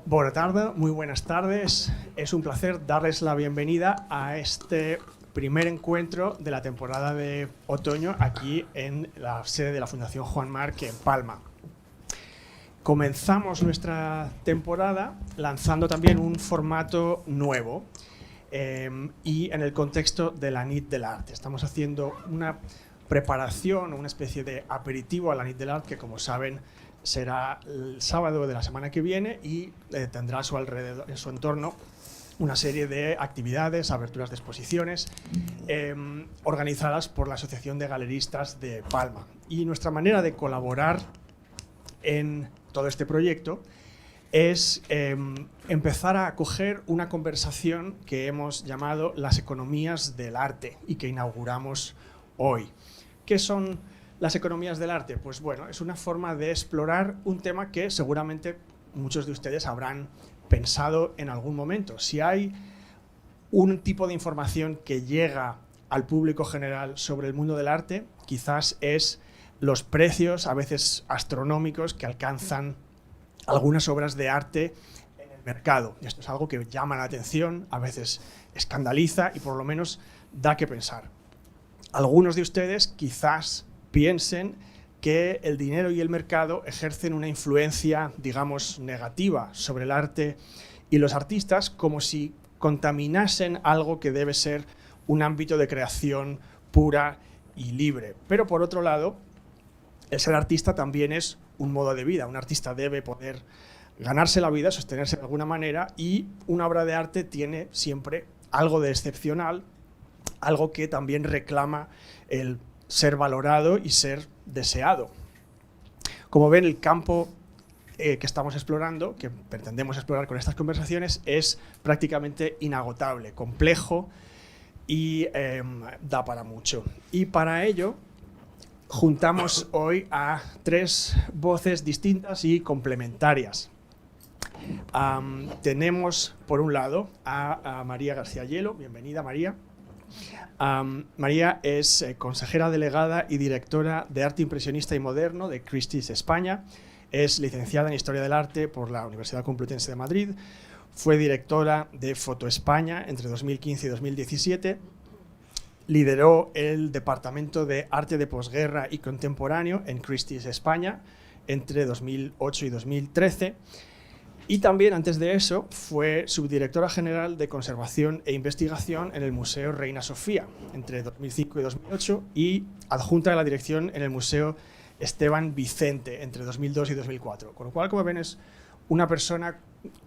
Buenas tardes, muy buenas tardes. Es un placer darles la bienvenida a este primer encuentro de la temporada de otoño aquí en la sede de la Fundación Juan Marc en Palma. Comenzamos nuestra temporada lanzando también un formato nuevo y en el contexto de la Nit del Arte. Estamos haciendo una preparación, una especie de aperitivo a la Nit del Arte que, como saben, será el sábado de la semana que viene y tendrá a su alrededor, en su entorno, una serie de actividades, aberturas de exposiciones organizadas por la Asociación de Galeristas de Palma. Y nuestra manera de colaborar en todo este proyecto es empezar a acoger una conversación que hemos llamado las economías del arte y que inauguramos hoy. ¿Qué son las economías del arte? Pues bueno, es una forma de explorar un tema que seguramente muchos de ustedes habrán pensado en algún momento. Si hay un tipo de información que llega al público general sobre el mundo del arte, quizás es los precios, a veces astronómicos, que alcanzan algunas obras de arte en el mercado. Esto es algo que llama la atención, a veces escandaliza y por lo menos da que pensar. Algunos de ustedes quizás piensen que el dinero y el mercado ejercen una influencia, digamos, negativa sobre el arte y los artistas, como si contaminasen algo que debe ser un ámbito de creación pura y libre. Pero por otro lado, el ser artista también es un modo de vida. Un artista debe poder ganarse la vida, sostenerse de alguna manera, y una obra de arte tiene siempre algo de excepcional, algo que también reclama el ser valorado y ser deseado. Como ven, el campo que estamos explorando, que pretendemos explorar con estas conversaciones, es prácticamente inagotable, complejo y da para mucho. Y para ello juntamos hoy a tres voces distintas y complementarias. Tenemos, por un lado, a María García Hielo. Bienvenida, María. María es consejera delegada y directora de Arte Impresionista y Moderno de Christie's España. Es licenciada en Historia del Arte por la Universidad Complutense de Madrid. Fue directora de Foto España entre 2015 y 2017. Lideró el Departamento de Arte de Posguerra y Contemporáneo en Christie's España entre 2008 y 2013. Y también, antes de eso, fue subdirectora general de Conservación e Investigación en el Museo Reina Sofía entre 2005 y 2008 y adjunta de la dirección en el Museo Esteban Vicente entre 2002 y 2004. Con lo cual, como ven, es una persona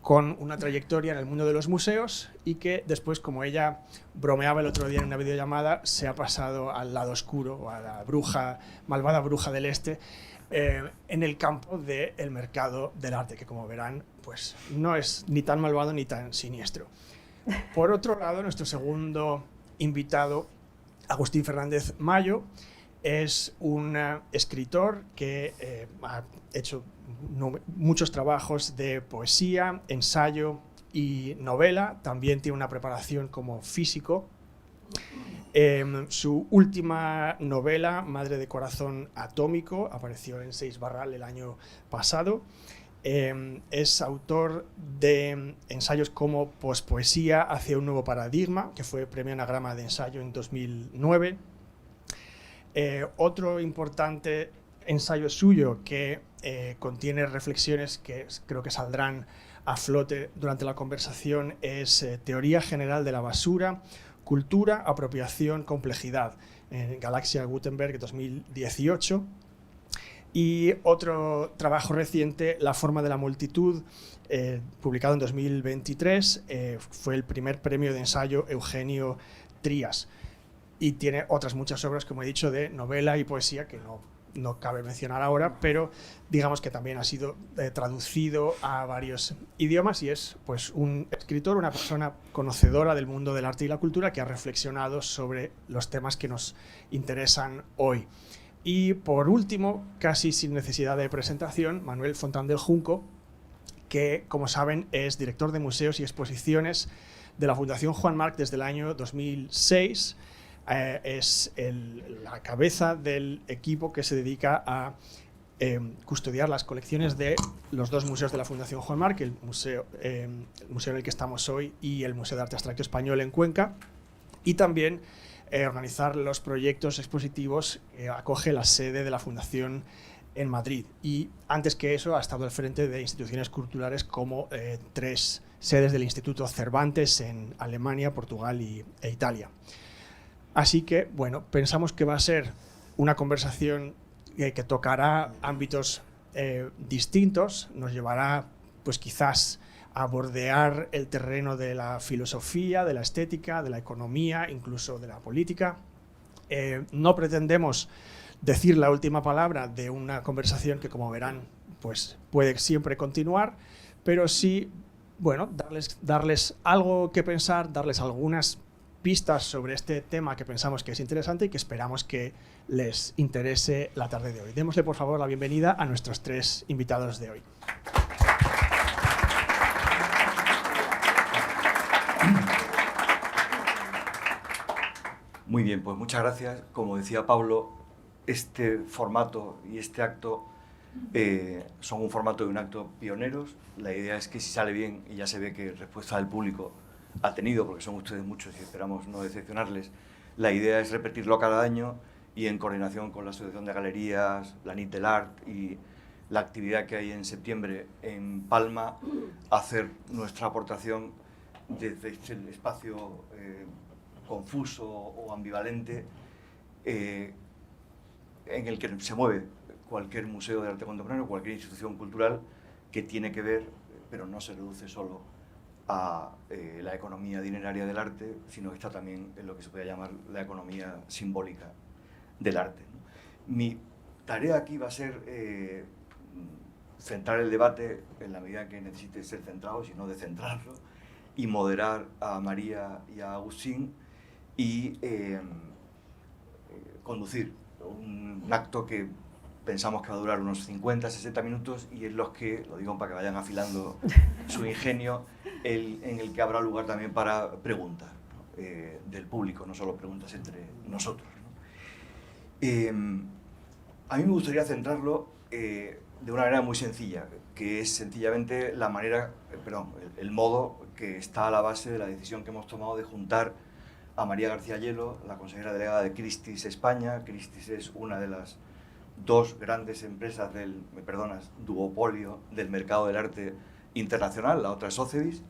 con una trayectoria en el mundo de los museos y que después, como ella bromeaba el otro día en una videollamada, se ha pasado al lado oscuro o a la malvada bruja del este, en el campo del mercado del arte, que, como verán, pues no es ni tan malvado ni tan siniestro. Por otro lado, nuestro segundo invitado, Agustín Fernández Mayo, es un escritor que ha hecho muchos trabajos de poesía, ensayo y novela. También tiene una preparación como físico. Su última novela, Madre de Corazón Atómico, apareció en Seix Barral el año pasado. Es autor de ensayos como Pospoesía hacia un nuevo paradigma, que fue premio Anagrama de ensayo en 2009. Otro importante ensayo suyo que contiene reflexiones que creo que saldrán a flote durante la conversación es Teoría General de la Basura, Cultura, Apropiación, Complejidad, en Galaxia Gutenberg 2018. Y otro trabajo reciente, La Forma de la Multitud, publicado en 2023, fue el primer premio de ensayo Eugenio Trías. Y tiene otras muchas obras, como he dicho, de novela y poesía que no cabe mencionar ahora, pero digamos que también ha sido traducido a varios idiomas y es pues un escritor, una persona conocedora del mundo del arte y la cultura que ha reflexionado sobre los temas que nos interesan hoy. Y por último, casi sin necesidad de presentación, Manuel Fontán del Junco, que, como saben, es director de museos y exposiciones de la Fundación Juan Marc desde el año 2006. Es la cabeza del equipo que se dedica a custodiar las colecciones de los dos museos de la Fundación Juan March, el museo en el que estamos hoy y el Museo de Arte Abstracto Español en Cuenca, y también organizar los proyectos expositivos que acoge la sede de la Fundación en Madrid. Y antes que eso ha estado al frente de instituciones culturales como 3 sedes del Instituto Cervantes en Alemania, Portugal e Italia. Así que, bueno, pensamos que va a ser una conversación que tocará ámbitos distintos, nos llevará pues quizás a bordear el terreno de la filosofía, de la estética, de la economía, incluso de la política. No pretendemos decir la última palabra de una conversación que, como verán, pues puede siempre continuar, pero sí, bueno, darles algo que pensar, darles algunas pistas sobre este tema que pensamos que es interesante y que esperamos que les interese la tarde de hoy. Démosle, por favor, la bienvenida a nuestros 3 invitados de hoy. Muy bien, pues muchas gracias. Como decía Pablo, este formato y este acto son un formato de un acto pioneros. La idea es que si sale bien, y ya se ve que respuesta del público ha tenido, porque son ustedes muchos y esperamos no decepcionarles, la idea es repetirlo cada año y en coordinación con la Asociación de Galerías, la NIT del Art y la actividad que hay en septiembre en Palma, hacer nuestra aportación desde el espacio confuso o ambivalente en el que se mueve cualquier museo de arte contemporáneo, cualquier institución cultural que tiene que ver, pero no se reduce solo a la economía dineraria del arte, sino que está también en lo que se puede llamar la economía simbólica del arte, ¿no? Mi tarea aquí va a ser centrar el debate en la medida que necesite ser centrado, sino descentrarlo, y moderar a María y a Agustín y conducir un acto que pensamos que va a durar unos 50, 60 minutos y en los que, lo digo para que vayan afilando su ingenio, en el que habrá lugar también para preguntas, ¿no? Del público, no solo preguntas entre nosotros, ¿no? A mí me gustaría centrarlo de una manera muy sencilla, que es sencillamente la manera, el modo que está a la base de la decisión que hemos tomado de juntar a María García Hielo, la consejera delegada de Christie's España. Christie's es una de las 2 grandes empresas del, me perdonas, duopolio del mercado del arte internacional. La otra es Sotheby's,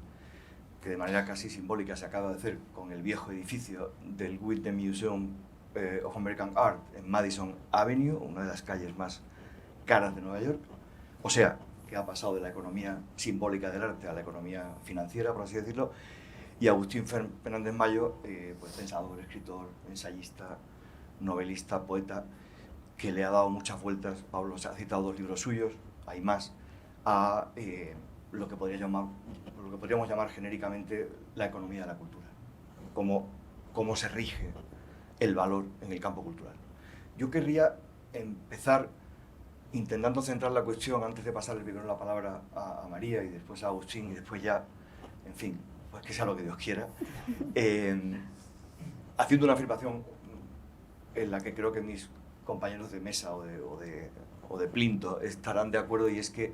que de manera casi simbólica se acaba de hacer con el viejo edificio del Whitney Museum of American Art en Madison Avenue, una de las calles más caras de Nueva York. O sea, que ha pasado de la economía simbólica del arte a la economía financiera, por así decirlo. Y Agustín Fernández Mayo, pues pensador, escritor, ensayista, novelista, poeta, que le ha dado muchas vueltas. Pablo se ha citado 2 libros suyos, hay más, a lo que podríamos llamar genéricamente la economía de la cultura, cómo se rige el valor en el campo cultural. Yo querría empezar intentando centrar la cuestión, antes de pasarle primero la palabra a María y después a Agustín y después ya, en fin, pues que sea lo que Dios quiera, haciendo una afirmación en la que creo que mis compañeros de mesa o de plinto estarán de acuerdo, y es que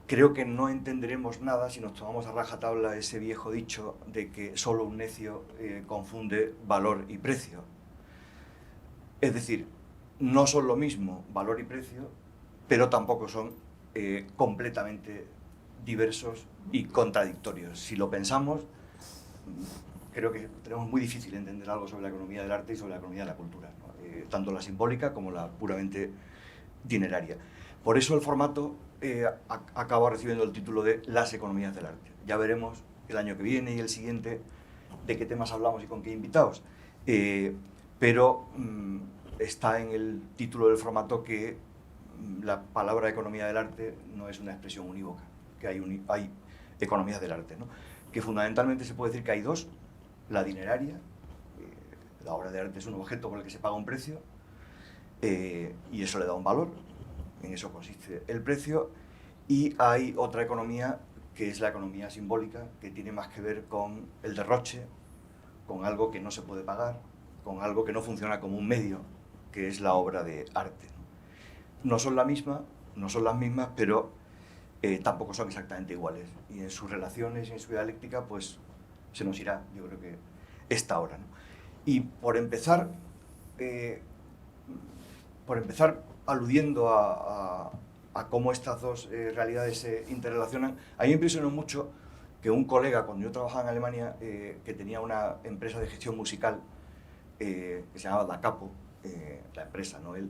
creo que no entenderemos nada si nos tomamos a rajatabla ese viejo dicho de que solo un necio confunde valor y precio. Es decir, no son lo mismo valor y precio, pero tampoco son completamente diversos y contradictorios. Si lo pensamos, creo que tenemos muy difícil entender algo sobre la economía del arte y sobre la economía de la cultura, ¿no? Tanto la simbólica como la puramente dineraria. Por eso el formato acaba recibiendo el título de Las economías del arte. Ya veremos el año que viene y el siguiente de qué temas hablamos y con qué invitados. Pero está en el título del formato que la palabra economía del arte no es una expresión unívoca, que hay economías del arte, ¿no? Que fundamentalmente se puede decir que hay 2, la dineraria, la obra de arte es un objeto por el que se paga un precio, y eso le da un valor, en eso consiste el precio, y hay otra economía que es la economía simbólica, que tiene más que ver con el derroche, con algo que no se puede pagar, con algo que no funciona como un medio, que es la obra de arte, ¿no? no son las mismas, pero tampoco son exactamente iguales. Y en sus relaciones y en su dialéctica, pues se nos irá, yo creo que esta hora, ¿no? Y por empezar aludiendo a cómo estas dos realidades se interrelacionan, a mí me impresionó mucho que un colega, cuando yo trabajaba en Alemania, que tenía una empresa de gestión musical que se llamaba Da Capo, la empresa, no él,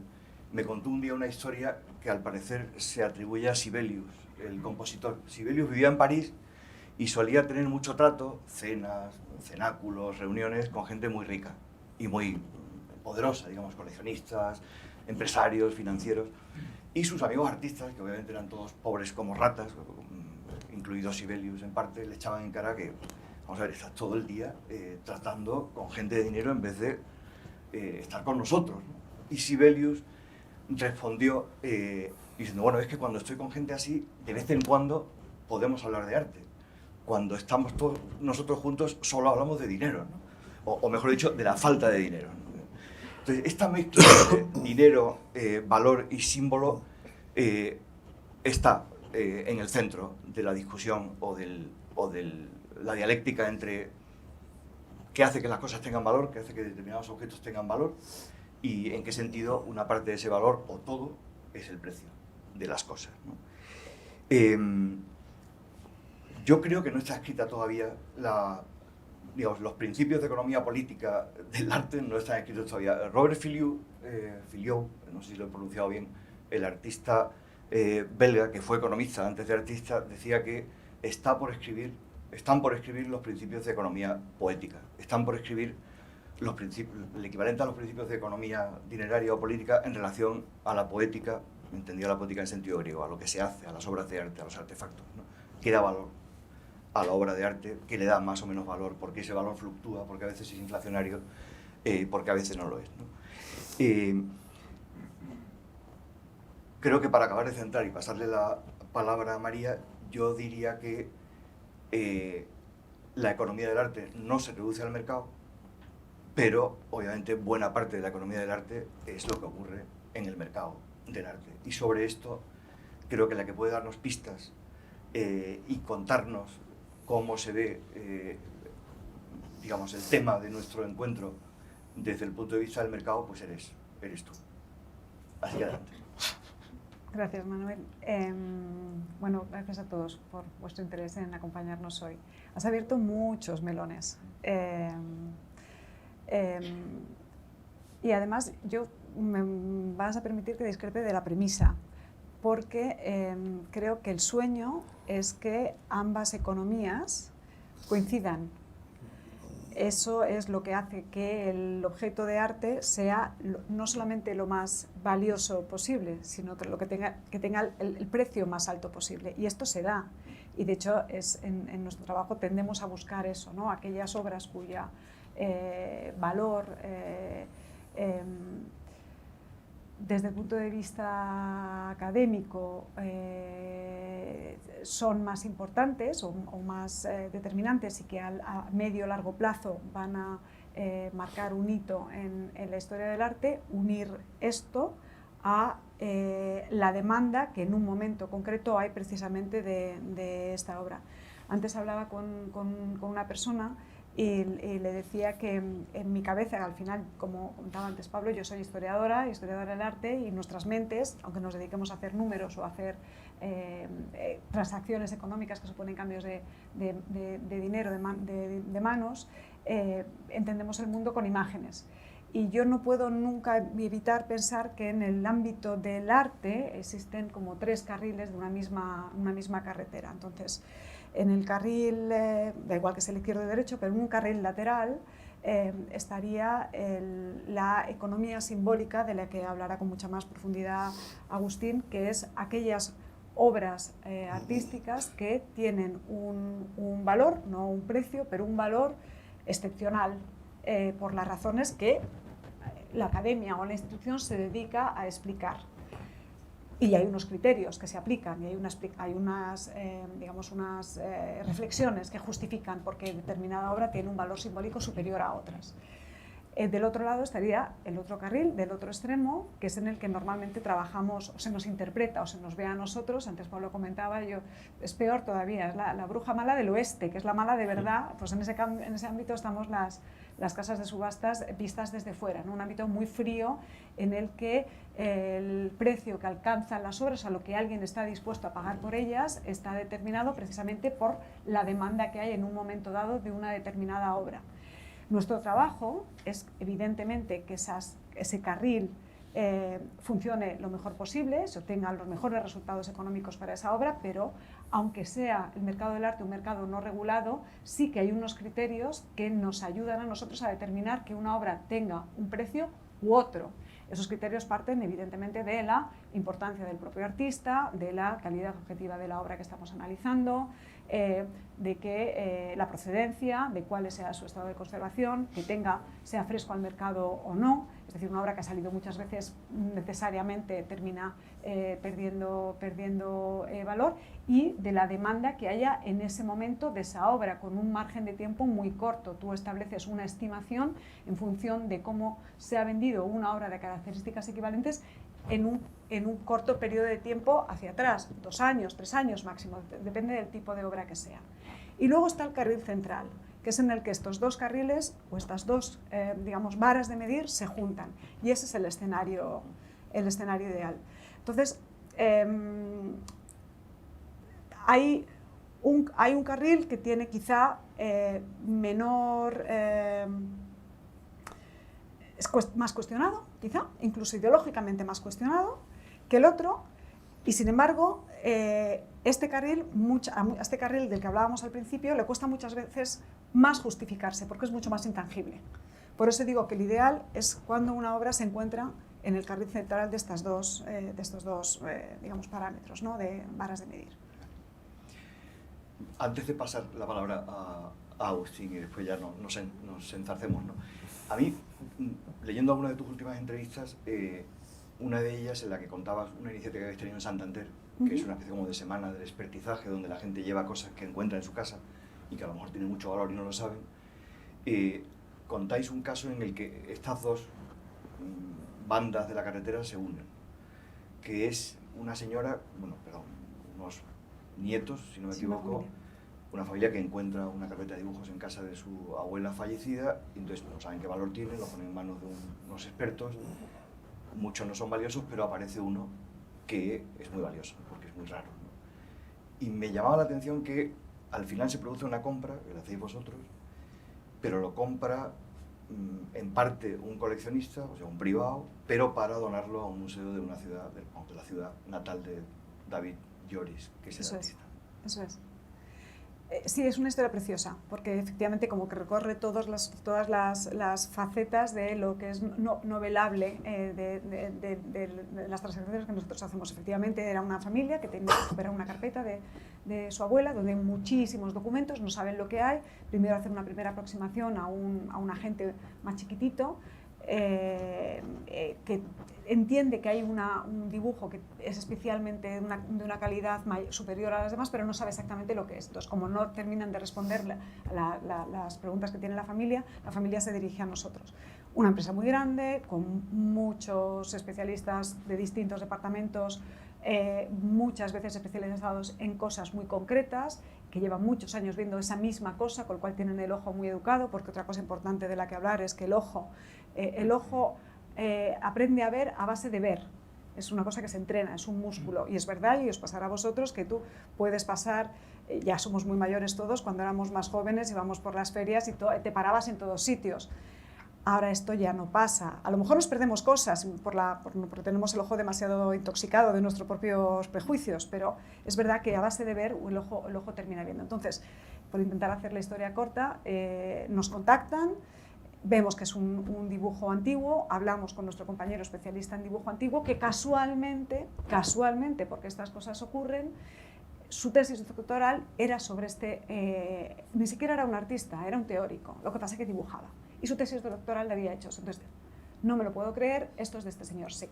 me contó un día una historia que al parecer se atribuye a Sibelius, el compositor. Sibelius vivía en París y solía tener mucho trato, cenas, cenáculos, reuniones con gente muy rica y muy poderosa, digamos, coleccionistas, empresarios, financieros, y sus amigos artistas, que obviamente eran todos pobres como ratas, incluido Sibelius en parte, le echaban en cara que, vamos a ver, estás todo el día tratando con gente de dinero en vez de estar con nosotros, ¿no? Y Sibelius respondió diciendo, bueno, es que cuando estoy con gente así, de vez en cuando podemos hablar de arte. Cuando estamos todos nosotros juntos, solo hablamos de dinero, ¿no? O mejor dicho, de la falta de dinero, ¿no? Entonces, esta mezcla de dinero, valor y símbolo está en el centro de la discusión o de la dialéctica entre qué hace que las cosas tengan valor, qué hace que determinados objetos tengan valor y en qué sentido una parte de ese valor o todo es el precio de las cosas, ¿no? Yo creo que no está escrita todavía los principios de economía política del arte no están escritos todavía. Robert Filliou, no sé si lo he pronunciado bien, el artista belga, que fue economista antes de artista, decía que están por escribir los principios de economía poética, están por escribir el equivalente a los principios de economía dineraria o política en relación a la poética, entendida la poética en sentido griego, a lo que se hace, a las obras de arte, a los artefactos, ¿no? Que da valor a la obra de arte, que le da más o menos valor, porque ese valor fluctúa, porque a veces es inflacionario, porque a veces no lo es, ¿no? Creo que para acabar de centrar y pasarle la palabra a María, yo diría que la economía del arte no se reduce al mercado, pero obviamente buena parte de la economía del arte es lo que ocurre en el mercado del arte. Y sobre esto creo que la que puede darnos pistas y contarnos cómo se ve, digamos, el tema de nuestro encuentro desde el punto de vista del mercado, pues eres tú. Así que adelante. Gracias, Manuel. Bueno, gracias a todos por vuestro interés en acompañarnos hoy. Has abierto muchos melones. Y además, me vas a permitir que discrepe de la premisa, porque creo que el sueño es que ambas economías coincidan. Eso es lo que hace que el objeto de arte sea no solamente lo más valioso posible, sino que tenga el precio más alto posible. Y esto se da. Y de hecho, en nuestro trabajo tendemos a buscar eso, ¿no? Aquellas obras cuya valor desde el punto de vista académico son más importantes o más determinantes y que a medio o largo plazo van a marcar un hito en la historia del arte, unir esto a la demanda que en un momento concreto hay precisamente de esta obra. Antes hablaba con una persona y le decía que en mi cabeza, al final, como comentaba antes Pablo, yo soy historiadora del arte, y nuestras mentes, aunque nos dediquemos a hacer números o a hacer transacciones económicas que suponen cambios de dinero, de manos, entendemos el mundo con imágenes. Y yo no puedo nunca evitar pensar que en el ámbito del arte existen como tres carriles de una misma carretera. Entonces, en el carril, da igual que sea el izquierdo y derecho, pero en un carril lateral estaría la economía simbólica, de la que hablará con mucha más profundidad Agustín, que es aquellas obras artísticas que tienen un valor, no un precio, pero un valor excepcional, por las razones que la academia o la institución se dedica a explicar. Y hay unos criterios que se aplican y hay unas reflexiones que justifican por qué determinada obra tiene un valor simbólico superior a otras. Del otro lado estaría el otro carril, del otro extremo, que es en el que normalmente trabajamos, o se nos interpreta, o se nos ve a nosotros. Antes Pablo comentaba, es peor todavía, es la bruja mala del oeste, que es la mala de verdad. Pues en ese ámbito estamos las casas de subastas vistas desde fuera, ¿no? Un ámbito muy frío en el que el precio que alcanzan las obras, a lo que alguien está dispuesto a pagar por ellas, está determinado precisamente por la demanda que hay en un momento dado de una determinada obra. Nuestro trabajo es, evidentemente, que ese carril funcione lo mejor posible, se obtengan los mejores resultados económicos para esa obra, pero aunque sea el mercado del arte un mercado no regulado, sí que hay unos criterios que nos ayudan a nosotros a determinar que una obra tenga un precio u otro. Esos criterios parten, evidentemente, de la importancia del propio artista, de la calidad objetiva de la obra que estamos analizando, de que la procedencia, de cuál sea su estado de conservación, que sea fresco al mercado o no. Es decir, una obra que ha salido muchas veces necesariamente termina perdiendo valor, y de la demanda que haya en ese momento de esa obra, con un margen de tiempo muy corto. Tú estableces una estimación en función de cómo se ha vendido una obra de características equivalentes en un corto periodo de tiempo hacia atrás, 2 años, 3 años máximo, depende del tipo de obra que sea. Y luego está el carril central, que es en el que estos dos carriles o estas dos digamos, varas de medir se juntan, y ese es el escenario ideal. Entonces, hay un carril que tiene quizá menor, es más cuestionado, quizá, incluso ideológicamente más cuestionado que el otro, y sin embargo, este carril del que hablábamos al principio le cuesta muchas veces más justificarse, porque es mucho más intangible. Por eso digo que el ideal es cuando una obra se encuentra en el carril central de estos dos digamos, parámetros, ¿no? De varas de medir. Antes de pasar la palabra a Agustín y después ya nos enzarcemos, ¿no? A mí, leyendo alguna de tus últimas entrevistas, una de ellas en la que contabas una iniciativa que habéis tenido en Santander, que es una especie como de semana del expertizaje, donde la gente lleva cosas que encuentra en su casa y que a lo mejor tienen mucho valor y no lo saben. Contáis un caso en el que estas dos bandas de la carretera se unen, que es una señora, unos nietos, si no me equivoco, una familia que encuentra una carpeta de dibujos en casa de su abuela fallecida, y entonces no saben qué valor tiene, lo ponen en manos de unos expertos. Muchos no son valiosos, pero aparece uno que es muy valioso, porque es muy raro, ¿no? Y me llamaba la atención que al final se produce una compra, que la hacéis vosotros, pero lo compra en parte un coleccionista, o sea, un privado, pero para donarlo a un museo de una ciudad, de la ciudad natal de David Lloris, que es el artista. Eso es. Sí, es una historia preciosa, porque efectivamente como que recorre todas las facetas de lo que es novelable de las transacciones que nosotros hacemos. Efectivamente era una familia que tenía que recuperar una carpeta de su abuela, donde hay muchísimos documentos, no saben lo que hay. Primero hacer una primera aproximación a un agente más chiquitito, que entiende que hay un dibujo que es especialmente de una calidad superior a las demás, pero no sabe exactamente lo que es. Entonces, como no terminan de responder las preguntas que tiene la familia se dirige a nosotros. Una empresa muy grande, con muchos especialistas de distintos departamentos, muchas veces especializados en cosas muy concretas, que llevan muchos años viendo esa misma cosa, con lo cual tienen el ojo muy educado, porque otra cosa importante de la que hablar es que el ojo aprende a ver a base de ver. Es una cosa que se entrena, es un músculo, y es verdad, y os pasará a vosotros, que tú puedes pasar, ya somos muy mayores todos, cuando éramos más jóvenes íbamos por las ferias y te parabas en todos sitios. Ahora esto ya no pasa. A lo mejor nos perdemos cosas porque tenemos el ojo demasiado intoxicado de nuestros propios prejuicios, pero es verdad que a base de ver el ojo termina viendo. Entonces, por intentar hacer la historia corta, nos contactan, vemos que es un dibujo antiguo, hablamos con nuestro compañero especialista en dibujo antiguo, que casualmente, porque estas cosas ocurren, su tesis doctoral era sobre ni siquiera era un artista, era un teórico, lo que pasa es que dibujaba. Y su tesis doctoral la había hecho. Entonces, no me lo puedo creer, esto es de este señor. Se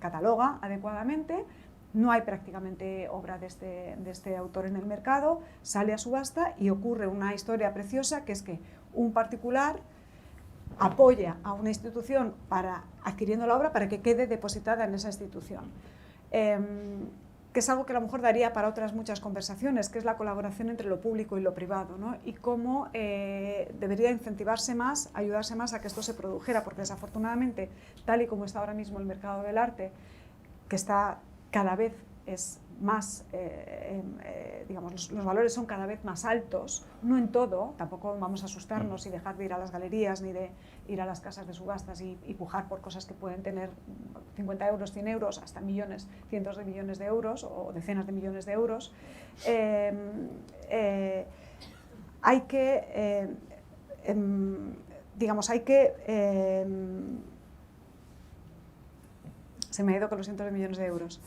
cataloga adecuadamente, no hay prácticamente obra de este autor en el mercado, sale a subasta y ocurre una historia preciosa, que es que un particular apoya a una institución adquiriendo la obra para que quede depositada en esa institución. Que es algo que a lo mejor daría para otras muchas conversaciones, que es la colaboración entre lo público y lo privado, ¿no? Y cómo debería incentivarse más, ayudarse más a que esto se produjera, porque desafortunadamente, tal y como está ahora mismo el mercado del arte, que está cada vez es más, digamos, los valores son cada vez más altos, no en todo, tampoco vamos a asustarnos y dejar de ir a las galerías ni de ir a las casas de subastas y pujar por cosas que pueden tener 50 euros, 100 euros, hasta millones, cientos de millones de euros o decenas de millones de euros. Hay que, digamos, se me ha ido con los cientos de millones de euros,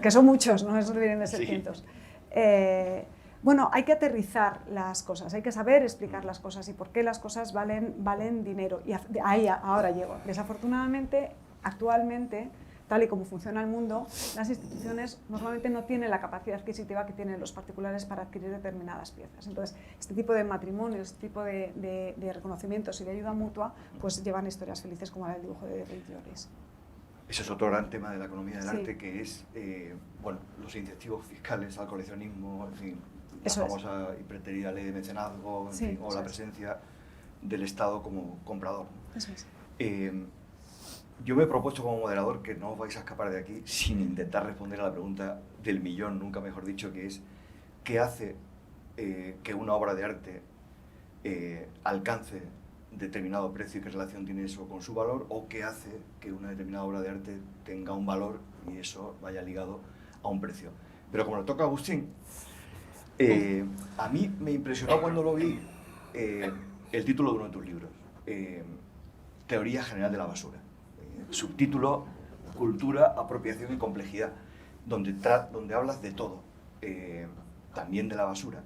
que son muchos, no deberían de ser cientos. Bueno, hay que aterrizar las cosas, hay que saber explicar las cosas y por qué las cosas valen dinero. Y ahí ahora llego. Desafortunadamente, actualmente, tal y como funciona el mundo, las instituciones normalmente no tienen la capacidad adquisitiva que tienen los particulares para adquirir determinadas piezas. Entonces, este tipo de matrimonios, este tipo de reconocimientos y de ayuda mutua, pues llevan historias felices como la del dibujo de David Lloris. Ese es otro gran tema de la economía del arte, que es bueno, los incentivos fiscales al coleccionismo, en fin, la famosa y preterida ley de mecenazgo, en fin, o la presencia del Estado como comprador. Eso es. Yo me he propuesto como moderador que no os vais a escapar de aquí sin intentar responder a la pregunta del millón, nunca mejor dicho, que es ¿qué hace que una obra de arte alcance determinado precio y qué relación tiene eso con su valor, o qué hace que una determinada obra de arte tenga un valor y eso vaya ligado a un precio? Pero como le toca a Agustín, a mí me impresionó cuando lo vi el título de uno de tus libros, Teoría General de la Basura. Subtítulo, Cultura, Apropiación y Complejidad, donde hablas de todo, también de la basura.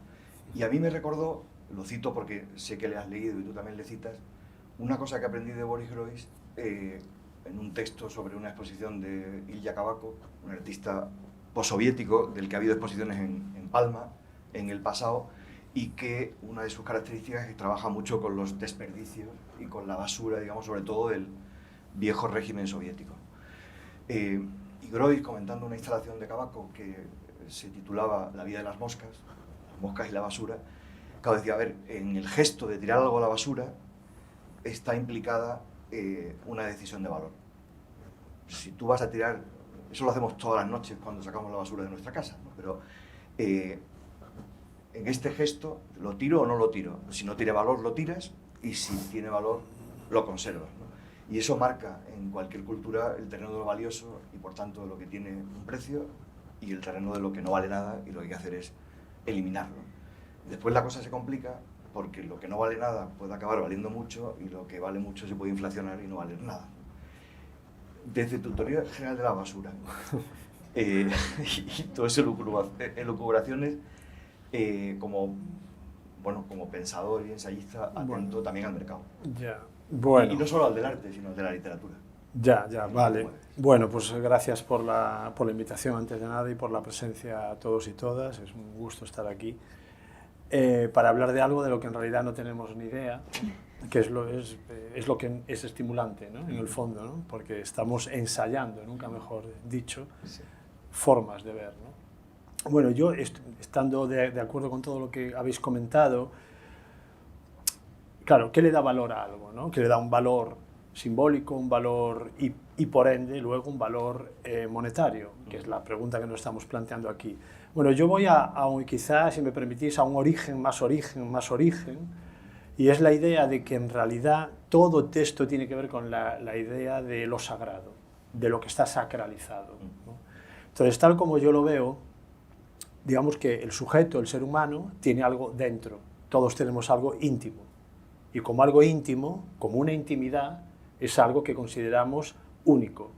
Y a mí me recordó, lo cito porque sé que le has leído y tú también le citas, una cosa que aprendí de Boris Groys en un texto sobre una exposición de Ilya Kabakov, un artista postsoviético del que ha habido exposiciones en Palma en el pasado, y que una de sus características es que trabaja mucho con los desperdicios y con la basura, digamos, sobre todo del viejo régimen soviético. Y Groys, comentando una instalación de Kabakov que se titulaba La vida de las moscas y la basura, claro, decía, a ver, en el gesto de tirar algo a la basura está implicada una decisión de valor. Si tú vas a tirar, eso lo hacemos todas las noches cuando sacamos la basura de nuestra casa, ¿no? Pero en este gesto, ¿lo tiro o no lo tiro? Si no tiene valor, lo tiras, y si tiene valor, lo conservas, ¿no? Y eso marca en cualquier cultura el terreno de lo valioso y por tanto de lo que tiene un precio y el terreno de lo que no vale nada, y lo que hay que hacer es eliminarlo. Después la cosa se complica porque lo que no vale nada puede acabar valiendo mucho y lo que vale mucho se puede inflacionar y no valer nada. Desde tu teoría general de la basura y todo eso elucubraciones, como pensador y ensayista atento también al mercado. Ya. Bueno. Y no solo al del arte, sino al de la literatura. Ya, vale. Bueno, pues gracias por la invitación antes de nada y por la presencia a todos y todas. Es un gusto estar aquí para hablar de algo de lo que en realidad no tenemos ni idea, que es lo que es estimulante, ¿no? En el fondo, ¿no? Porque estamos ensayando, nunca mejor dicho, formas de ver, ¿no? Bueno, yo estando de acuerdo con todo lo que habéis comentado, claro, ¿qué le da valor a algo, ¿no? ¿Qué le da un valor simbólico, un valor y por ende luego un valor monetario? Que es la pregunta que nos estamos planteando aquí. Bueno, yo voy quizás, si me permitís, a un origen, y es la idea de que en realidad todo texto tiene que ver con la idea de lo sagrado, de lo que está sacralizado, ¿no? Entonces, tal como yo lo veo, digamos que el sujeto, el ser humano, tiene algo dentro, todos tenemos algo íntimo. Y como algo íntimo, como una intimidad, es algo que consideramos único,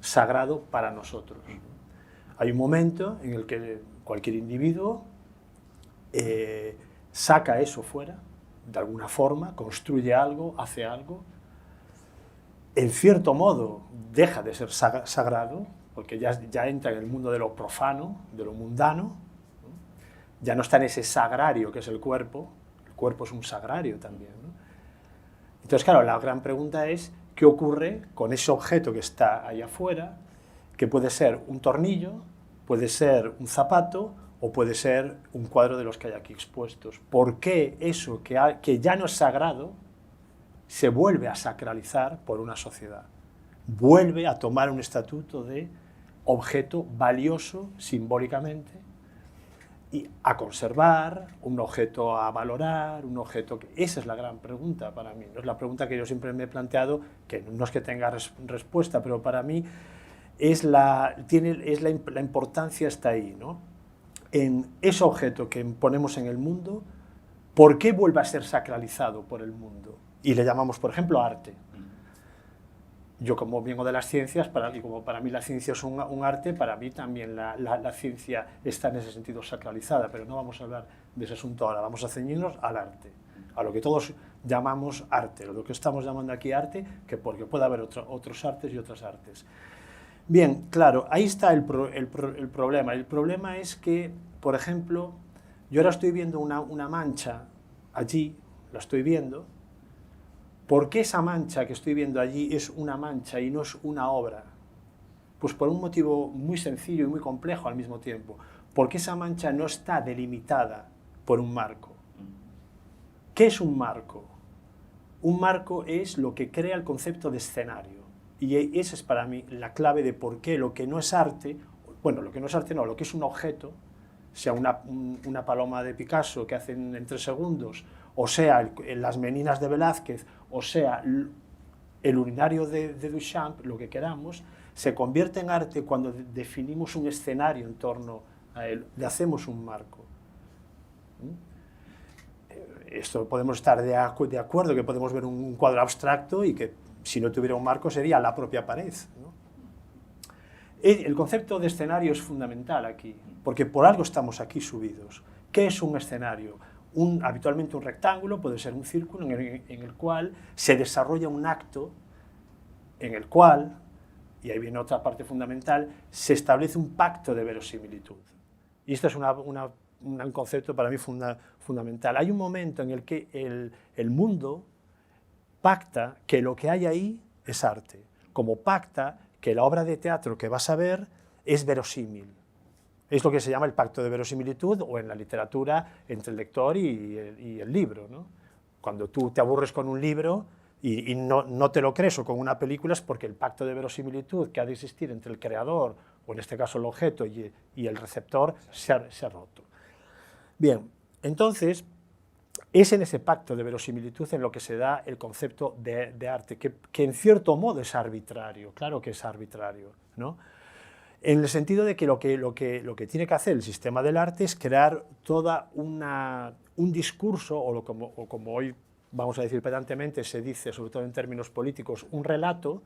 sagrado para nosotros. Hay un momento en el que cualquier individuo saca eso fuera, de alguna forma, construye algo, hace algo. En cierto modo, deja de ser sagrado, porque ya entra en el mundo de lo profano, de lo mundano, ¿no? Ya no está en ese sagrario que es el cuerpo es un sagrario también, ¿no? Entonces, claro, la gran pregunta es, ¿qué ocurre con ese objeto que está ahí afuera, que puede ser un tornillo, puede ser un zapato o puede ser un cuadro de los que hay aquí expuestos? ¿Por qué eso que ya no es sagrado se vuelve a sacralizar por una sociedad? Vuelve a tomar un estatuto de objeto valioso simbólicamente y a conservar, un objeto a valorar, un objeto que... Esa es la gran pregunta para mí, ¿no? Es la pregunta que yo siempre me he planteado, que no es que tenga respuesta, pero para mí la importancia está ahí, ¿no? En ese objeto que ponemos en el mundo, ¿por qué vuelve a ser sacralizado por el mundo? Y le llamamos, por ejemplo, arte. Yo, como vengo de las ciencias, y como para mí la ciencia es un arte, para mí también la ciencia está en ese sentido sacralizada, pero no vamos a hablar de ese asunto ahora, vamos a ceñirnos al arte, a lo que todos llamamos arte, lo que estamos llamando aquí arte, que porque puede haber otros artes y otras artes. Bien, claro, ahí está el problema. El problema es que, por ejemplo, yo ahora estoy viendo una mancha allí, la estoy viendo. ¿Por qué esa mancha que estoy viendo allí es una mancha y no es una obra? Pues por un motivo muy sencillo y muy complejo al mismo tiempo. Porque esa mancha no está delimitada por un marco. ¿Qué es un marco? Un marco es lo que crea el concepto de escenario. Y esa es para mí la clave de por qué lo que no es arte, bueno, lo que no es arte no, lo que es un objeto, sea una paloma de Picasso que hacen en 3 segundos, o sea las meninas de Velázquez, o sea el urinario de Duchamp, lo que queramos, se convierte en arte cuando definimos un escenario en torno a él, le hacemos un marco. Esto podemos estar de acuerdo que podemos ver un cuadro abstracto y que si no tuviera un marco sería la propia pared, ¿no? El concepto de escenario es fundamental aquí, porque por algo estamos aquí subidos. ¿Qué es un escenario? Habitualmente un rectángulo, puede ser un círculo en el cual se desarrolla un acto, en el cual, y ahí viene otra parte fundamental, se establece un pacto de verosimilitud. Y esto es un concepto para mí fundamental. Hay un momento en el que el mundo pacta que lo que hay ahí es arte, como pacta que la obra de teatro que vas a ver es verosímil. Es lo que se llama el pacto de verosimilitud, o en la literatura entre el lector y el libro, ¿no? Cuando tú te aburres con un libro y no te lo crees, o con una película, es porque el pacto de verosimilitud que ha de existir entre el creador, o en este caso el objeto, y el receptor, se ha roto. Bien, entonces, es en ese pacto de verosimilitud en lo que se da el concepto de arte, que en cierto modo es arbitrario, claro que es arbitrario, ¿no? En el sentido de que lo que tiene que hacer el sistema del arte es crear toda un discurso, o como hoy vamos a decir pedantemente, se dice, sobre todo en términos políticos, un relato,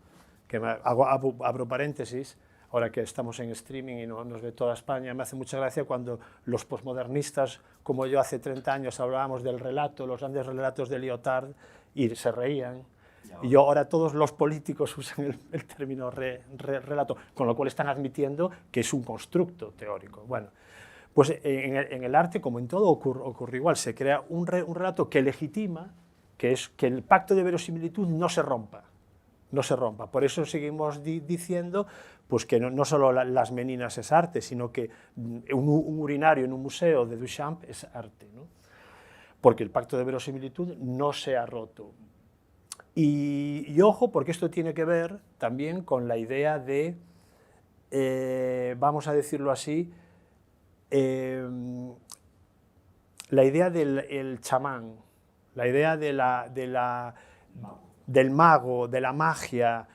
que abro paréntesis, ahora que estamos en streaming y nos ve toda España, me hace mucha gracia cuando los posmodernistas, como yo hace 30 años, hablábamos del relato, los grandes relatos de Lyotard, y se reían. Y ahora todos los políticos usan el término relato, con lo cual están admitiendo que es un constructo teórico. Bueno, pues en el arte, como en todo, ocurre igual. Se crea un relato que legitima que el pacto de verosimilitud no se rompa. No se rompa. Por eso seguimos diciendo pues, que no solo las meninas es arte, sino que un urinario en un museo de Duchamp es arte, ¿no? Porque el pacto de verosimilitud no se ha roto. Y ojo, porque esto tiene que ver también con la idea de, vamos a decirlo así, la idea del chamán, la idea del mago, de la magia,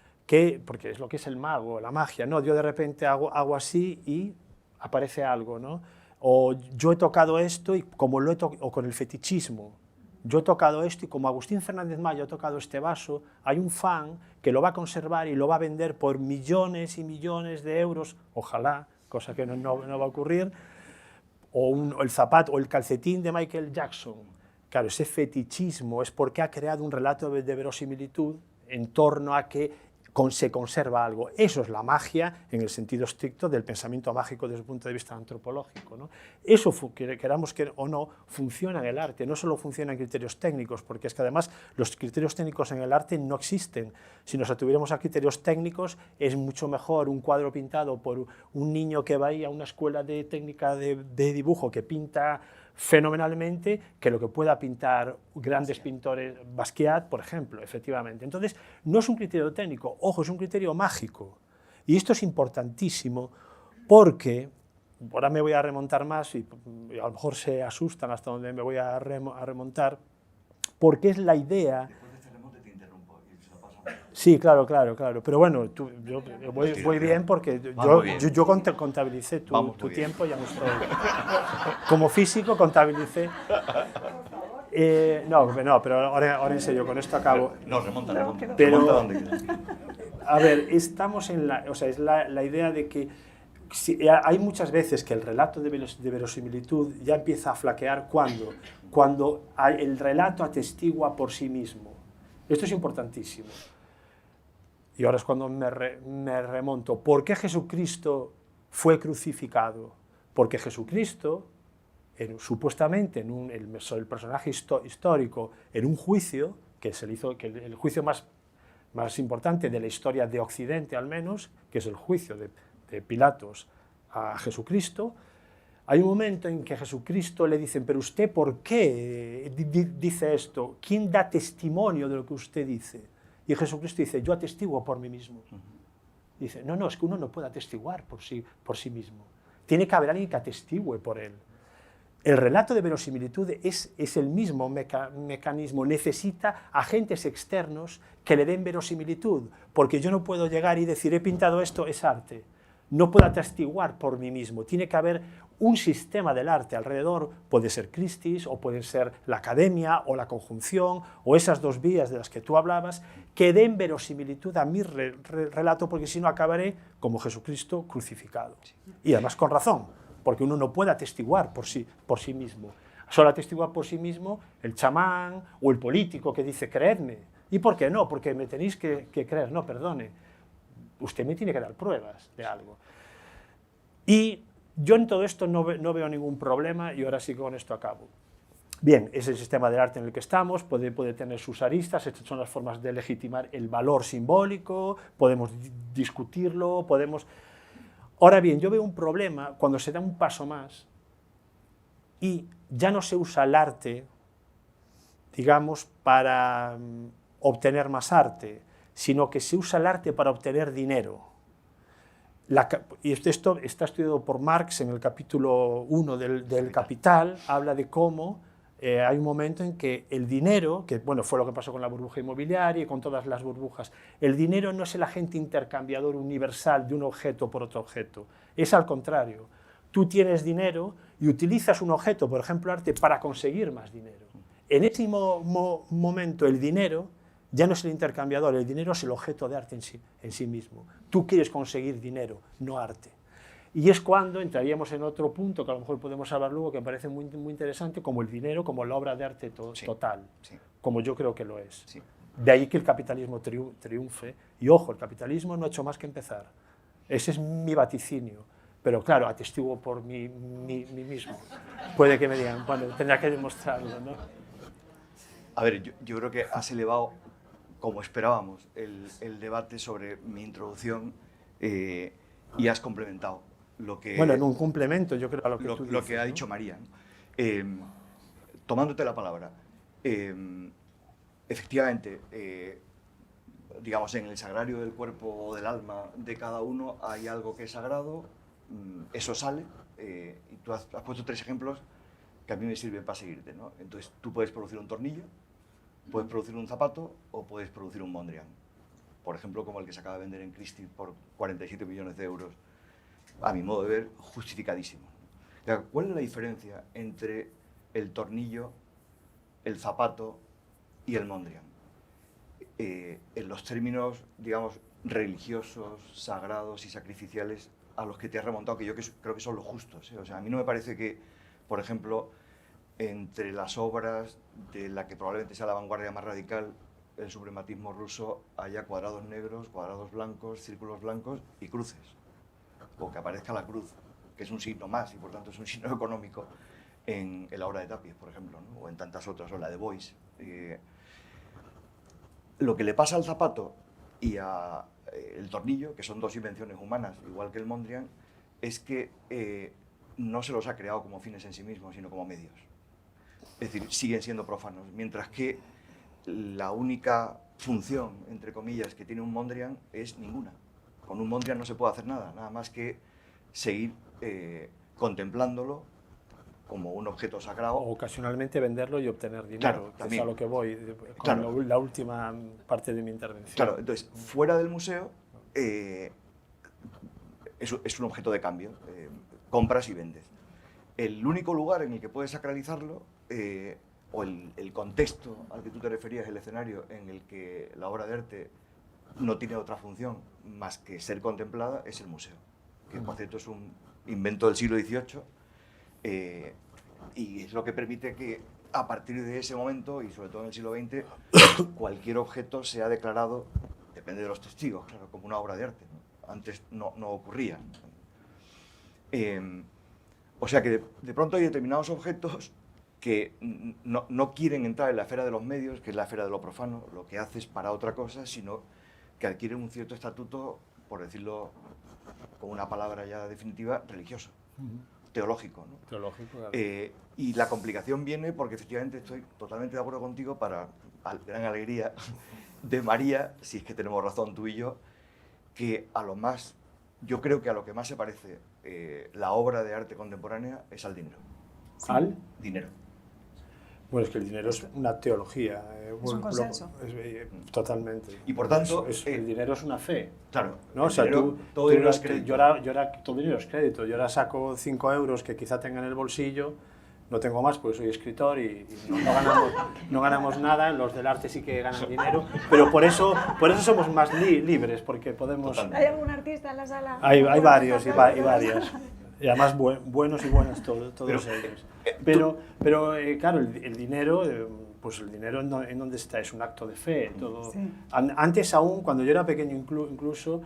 porque es lo que es el mago, la magia, ¿no? Yo de repente hago así y aparece algo, ¿no? O yo he tocado esto y como o con el fetichismo, yo he tocado esto y como Agustín Fernández Mayo ha tocado este vaso, hay un fan que lo va a conservar y lo va a vender por millones y millones de euros, ojalá, cosa que no va a ocurrir, o el zapato o el calcetín de Michael Jackson. Claro, ese fetichismo es porque ha creado un relato de verosimilitud en torno a que se conserva algo. Eso es la magia en el sentido estricto del pensamiento mágico desde el punto de vista antropológico, ¿no? Eso, queramos o no, funciona en el arte, no solo funciona en criterios técnicos, porque es que además los criterios técnicos en el arte no existen. Si nos atuviéramos a criterios técnicos, es mucho mejor un cuadro pintado por un niño que va ahí a una escuela de técnica de dibujo que pinta fenomenalmente que lo que pueda pintar grandes pintores, Basquiat, por ejemplo, efectivamente. Entonces, no es un criterio técnico, ojo, es un criterio mágico. Y esto es importantísimo porque, ahora me voy a remontar más y a lo mejor se asustan hasta donde me voy a remontar, porque es la idea... Sí, claro, pero bueno, yo voy bien porque yo contabilicé tu tiempo, ya no estoy... Como físico contabilicé... no, pero ahora en serio, con esto acabo. No, remonta. Pero, remonta donde quieras. A ver, estamos en es la idea de que hay muchas veces que el relato de verosimilitud ya empieza a flaquear cuando el relato atestigua por sí mismo. Esto es importantísimo. Y ahora es cuando me remonto. ¿Por qué Jesucristo fue crucificado? Porque Jesucristo, supuestamente, el personaje histórico, en un juicio, que el juicio más importante de la historia de Occidente, al menos, que es el juicio de Pilatos a Jesucristo, hay un momento en que a Jesucristo le dicen, pero usted, ¿por qué dice esto? ¿Quién da testimonio de lo que usted dice? Y Jesucristo dice, yo atestiguo por mí mismo. Dice, no, es que uno no puede atestiguar por sí mismo. Tiene que haber alguien que atestigue por él. El relato de verosimilitud es el mismo mecanismo, necesita agentes externos que le den verosimilitud, porque yo no puedo llegar y decir, he pintado esto, es arte. No puedo atestiguar por mí mismo, tiene que haber un sistema del arte alrededor, puede ser Christie's, o puede ser la academia, o la conjunción, o esas dos vías de las que tú hablabas, que den verosimilitud a mi relato, porque si no acabaré como Jesucristo crucificado. Y además con razón, porque uno no puede atestiguar por sí mismo. Solo atestigua por sí mismo el chamán o el político que dice, creedme. ¿Y por qué no? Porque me tenéis que creer. No, perdone. Usted me tiene que dar pruebas de algo. Y yo en todo esto no veo ningún problema y ahora sí con esto acabo. Bien, es el sistema del arte en el que estamos, puede tener sus aristas, estas son las formas de legitimar el valor simbólico, podemos discutirlo, podemos... Ahora bien, yo veo un problema cuando se da un paso más y ya no se usa el arte, digamos, para obtener más arte, sino que se usa el arte para obtener dinero. Y esto está estudiado por Marx en el capítulo 1 del Capital, habla de cómo hay un momento en que el dinero, que bueno, fue lo que pasó con la burbuja inmobiliaria y con todas las burbujas, el dinero no es el agente intercambiador universal de un objeto por otro objeto, es al contrario. Tú tienes dinero y utilizas un objeto, por ejemplo arte, para conseguir más dinero. En ese momento el dinero ya no es el intercambiador, el dinero es el objeto de arte en sí mismo. Tú quieres conseguir dinero, no arte. Y es cuando entraríamos en otro punto, que a lo mejor podemos hablar luego, que me parece muy, muy interesante, como el dinero, como la obra de arte total, como yo creo que lo es. Sí. De ahí que el capitalismo triunfe. Y ojo, el capitalismo no ha hecho más que empezar. Ese es mi vaticinio. Pero claro, atestiguo por mí mismo. Puede que me digan, bueno, tendrá que demostrarlo, ¿no? A ver, yo creo que has elevado, como esperábamos, el debate sobre mi introducción y has complementado lo que... Bueno, en un complemento, yo creo, a lo que tú dices, lo que ha dicho María, ¿no? Tomándote la palabra, efectivamente, digamos, en el sagrario del cuerpo o del alma de cada uno hay algo que es sagrado, eso sale, y tú has puesto 3 ejemplos que a mí me sirven para seguirte, ¿no? Entonces, tú puedes producir un tornillo, puedes producir un zapato o puedes producir un Mondrian. Por ejemplo, como el que se acaba de vender en Christie's por 47 millones de euros, a mi modo de ver, justificadísimo. ¿Cuál es la diferencia entre el tornillo, el zapato y el Mondrian? En los términos, digamos, religiosos, sagrados y sacrificiales a los que te has remontado, que yo creo que son los justos, ¿eh? O sea, a mí no me parece que, por ejemplo, entre las obras de la que probablemente sea la vanguardia más radical, el suprematismo ruso haya cuadrados negros, cuadrados blancos, círculos blancos y cruces. O que aparezca la cruz, que es un signo más y por tanto es un signo económico en la obra de Tapies, por ejemplo, ¿no? O en tantas otras, o la de Boix. Lo que le pasa al zapato y al tornillo, que son dos invenciones humanas, igual que el Mondrian, es que no se los ha creado como fines en sí mismos, sino como medios. Es decir, siguen siendo profanos, mientras que la única función, entre comillas, que tiene un Mondrian es ninguna. Con un Mondrian no se puede hacer nada, nada más que seguir contemplándolo como un objeto sagrado. O ocasionalmente venderlo y obtener dinero, Claro, que es a lo que voy, con claro. la última parte de mi intervención. Claro, entonces, fuera del museo es un objeto de cambio, compras y vendes. El único lugar en el que puedes sacralizarlo, o el contexto al que tú te referías, el escenario en el que la obra de arte no tiene otra función más que ser contemplada, es el museo, que por cierto es un invento del siglo XVIII, y es lo que permite que a partir de ese momento, y sobre todo en el siglo XX, cualquier objeto sea declarado, depende de los testigos, claro, como una obra de arte, ¿no? Antes no ocurría. O sea que de pronto hay determinados objetos que no quieren entrar en la esfera de los medios, que es la esfera de lo profano, lo que haces para otra cosa, sino que adquieren un cierto estatuto, por decirlo con una palabra ya definitiva, religioso, teológico, ¿no? Teológico, claro. Y la complicación viene porque efectivamente estoy totalmente de acuerdo contigo, para gran alegría de María, si es que tenemos razón tú y yo, que yo creo que a lo que más se parece la obra de arte contemporánea es al dinero. ¿Al? Dinero. Bueno, es que el dinero es una teología. Es un consenso. Totalmente. Y por tanto... el dinero es una fe. Claro. ¿No? O sea, todo dinero es crédito. Todo dinero es crédito. Yo ahora saco 5 euros que quizá tenga en el bolsillo, no tengo más porque soy escritor y no ganamos nada. Los del arte sí que ganan dinero, pero por eso somos más libres, porque podemos... Totalmente. ¿Hay algún artista en la sala? Hay varios y varias. Y además buenos y buenas todos ellos. Pero claro, el dinero, pues el dinero en dónde está, es un acto de fe. Todo. Sí. Antes aún, cuando yo era pequeño incluso,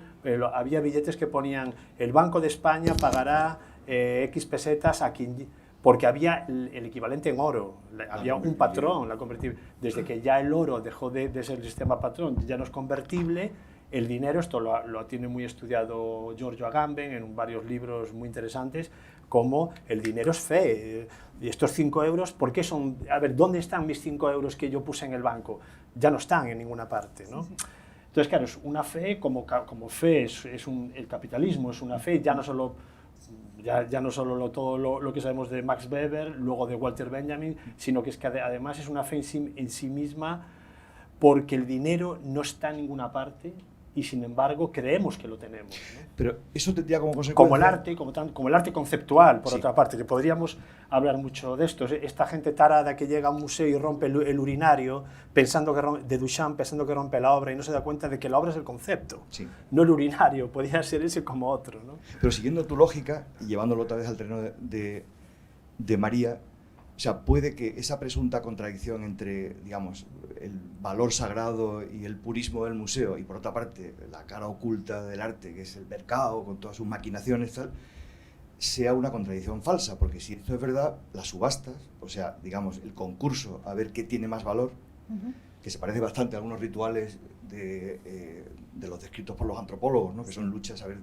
había billetes que ponían el Banco de España pagará X pesetas a quien... Porque había el equivalente en oro, había un patrón, la convertible. Desde que ya el oro dejó de ser el sistema patrón, ya no es convertible. El dinero, esto lo tiene muy estudiado Giorgio Agamben en varios libros muy interesantes, como el dinero es fe. Y estos 5 euros, ¿por qué son? A ver, ¿dónde están mis 5 euros que yo puse en el banco? Ya no están en ninguna parte, ¿no? Sí. Entonces, claro, es una fe como fe, el capitalismo es una fe, ya no solo todo lo que sabemos de Max Weber, luego de Walter Benjamin, sino que es que además es una fe en sí misma, porque el dinero no está en ninguna parte y sin embargo creemos que lo tenemos, ¿no? Pero eso tendría como consecuencia... Como el arte conceptual, por sí. otra parte, que podríamos hablar mucho de esto. Esta gente tarada que llega a un museo y rompe el urinario de Duchamp, pensando que rompe la obra y no se da cuenta de que la obra es el concepto, sí. No el urinario, podría ser ese como otro, ¿no? Pero siguiendo tu lógica y llevándolo otra vez al terreno de María, o sea, puede que esa presunta contradicción entre, digamos, el valor sagrado y el purismo del museo y, por otra parte, la cara oculta del arte, que es el mercado, con todas sus maquinaciones, tal, sea una contradicción falsa, porque si esto es verdad, las subastas, o sea, digamos, el concurso a ver qué tiene más valor, que se parece bastante a algunos rituales de los descritos por los antropólogos, ¿no? Que son luchas a ver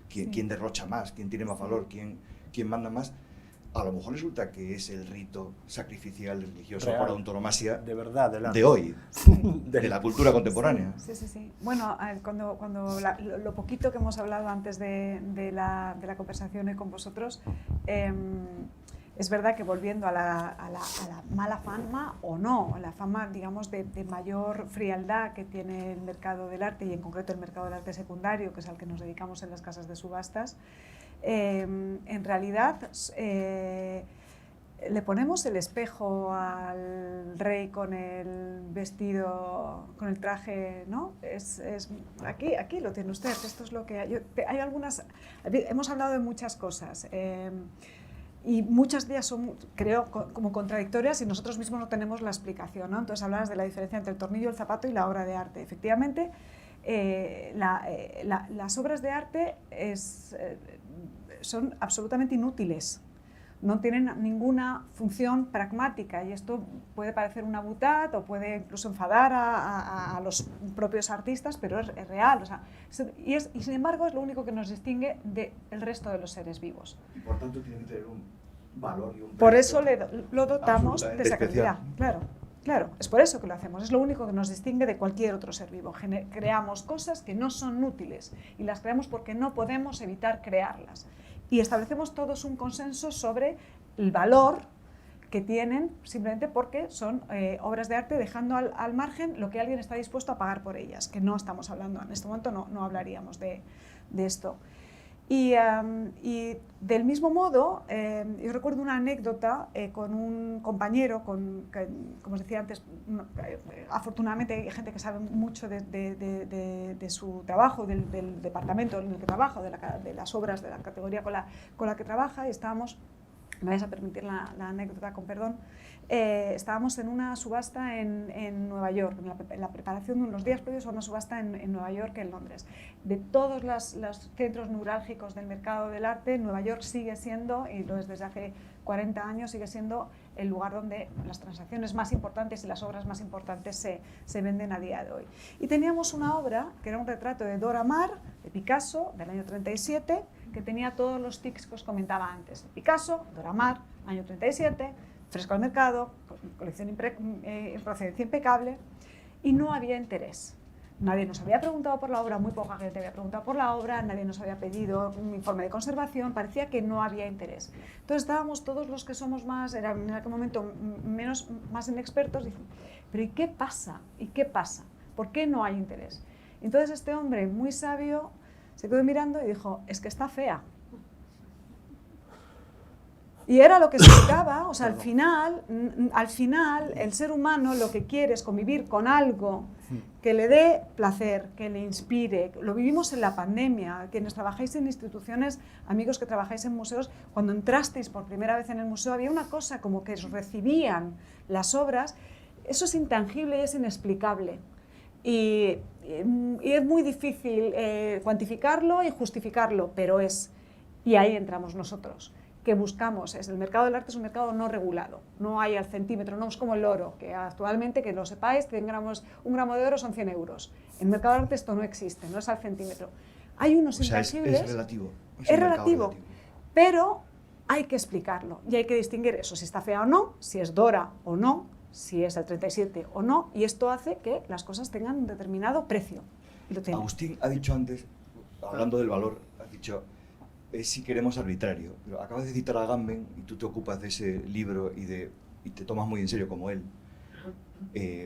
quién derrocha más, quién tiene más valor, quién manda más. A lo mejor resulta que es el rito sacrificial religioso real, por antonomasia de verdad, de hoy, sí. de la cultura contemporánea. Sí. Bueno, cuando lo poquito que hemos hablado antes de la conversación con vosotros, es verdad que volviendo a la mala fama o no, a la fama, digamos, de mayor frialdad que tiene el mercado del arte y en concreto el mercado del arte secundario, que es al que nos dedicamos en las casas de subastas, en realidad le ponemos el espejo al rey con el vestido, con el traje, ¿no? Aquí lo tiene usted, esto es lo que hay. Hay algunas, hemos hablado de muchas cosas. y muchas de ellas son, creo, como contradictorias y nosotros mismos no tenemos la explicación, ¿no? Entonces hablabas de la diferencia entre el tornillo, el zapato y la obra de arte. Efectivamente, las obras de arte son absolutamente inútiles. No tienen ninguna función pragmática y esto puede parecer una boutade o puede incluso enfadar a los propios artistas, pero es real. O sea, y sin embargo es lo único que nos distingue del resto de los seres vivos. Y por tanto tiene que tener un valor y un Por precio eso lo dotamos de esa especial. calidad. Claro, claro, es por eso que lo hacemos. Es lo único que nos distingue de cualquier otro ser vivo. Creamos cosas que no son útiles y las creamos porque no podemos evitar crearlas. Y establecemos todos un consenso sobre el valor que tienen simplemente porque son obras de arte, dejando al margen lo que alguien está dispuesto a pagar por ellas, que no estamos hablando, en este momento no hablaríamos de esto. Y del mismo modo, yo recuerdo una anécdota con un compañero, como os decía antes, afortunadamente hay gente que sabe mucho de su trabajo, del departamento en el que trabaja, de las obras, de la categoría con la que trabaja, y estábamos, me vais a permitir la anécdota con perdón, estábamos en una subasta en Nueva York, en la preparación de unos días previos a una subasta en Nueva York y en Londres. De todos los centros neurálgicos del mercado del arte, Nueva York sigue siendo, y lo es desde hace 40 años, sigue siendo el lugar donde las transacciones más importantes y las obras más importantes se venden a día de hoy. Y teníamos una obra que era un retrato de Dora Maar, de Picasso, del año 37, que tenía todos los tics que os comentaba antes. Picasso, Dora Maar, año 37, fresco al mercado, colección procedencia impecable, y no había interés. Nadie nos había preguntado por la obra, muy poca gente había preguntado por la obra, nadie nos había pedido un informe de conservación, parecía que no había interés. Entonces estábamos todos los que somos más, en aquel momento más inexpertos, diciendo, pero ¿y qué pasa? ¿Y qué pasa? ¿Por qué no hay interés? Entonces este hombre muy sabio se quedó mirando y dijo, es que está fea. Y era lo que explicaba, o sea, al final el ser humano lo que quiere es convivir con algo que le dé placer, que le inspire. Lo vivimos en la pandemia. Quienes trabajáis en instituciones, amigos que trabajáis en museos, cuando entrasteis por primera vez en el museo había una cosa como que os recibían las obras. Eso es intangible y es inexplicable. Y es muy difícil cuantificarlo y justificarlo, pero es. Y ahí entramos nosotros. Que buscamos el mercado del arte es un mercado no regulado, no hay al centímetro, no es como el oro, que actualmente, que lo sepáis, 100 gramos, un gramo de oro son 100 euros. En el mercado del arte esto no existe, no es al centímetro. Hay unos intangibles. Es relativo. Es relativo, pero hay que explicarlo y hay que distinguir eso, si está fea o no, si es Dora o no, si es el 37 o no, y esto hace que las cosas tengan un determinado precio. Agustín ha dicho antes, hablando del valor, ha dicho, si queremos arbitrario, pero acabas de citar a Agamben y tú te ocupas de ese libro y te tomas muy en serio como él.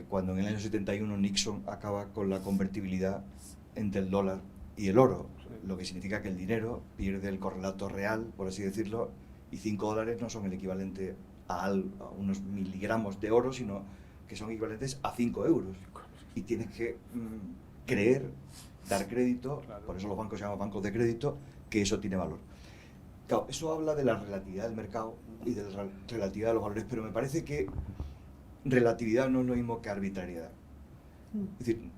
Cuando en el año 71 Nixon acaba con la convertibilidad entre el dólar y el oro, lo que significa que el dinero pierde el correlato real, por así decirlo, y $5 no son el equivalente a unos miligramos de oro, sino que son equivalentes a 5 euros. Y tienes que creer, dar crédito, por eso los bancos se llaman bancos de crédito, que eso tiene valor. Claro, eso habla de la relatividad del mercado y de la relatividad de los valores, pero me parece que relatividad no es lo mismo que arbitrariedad. Es decir,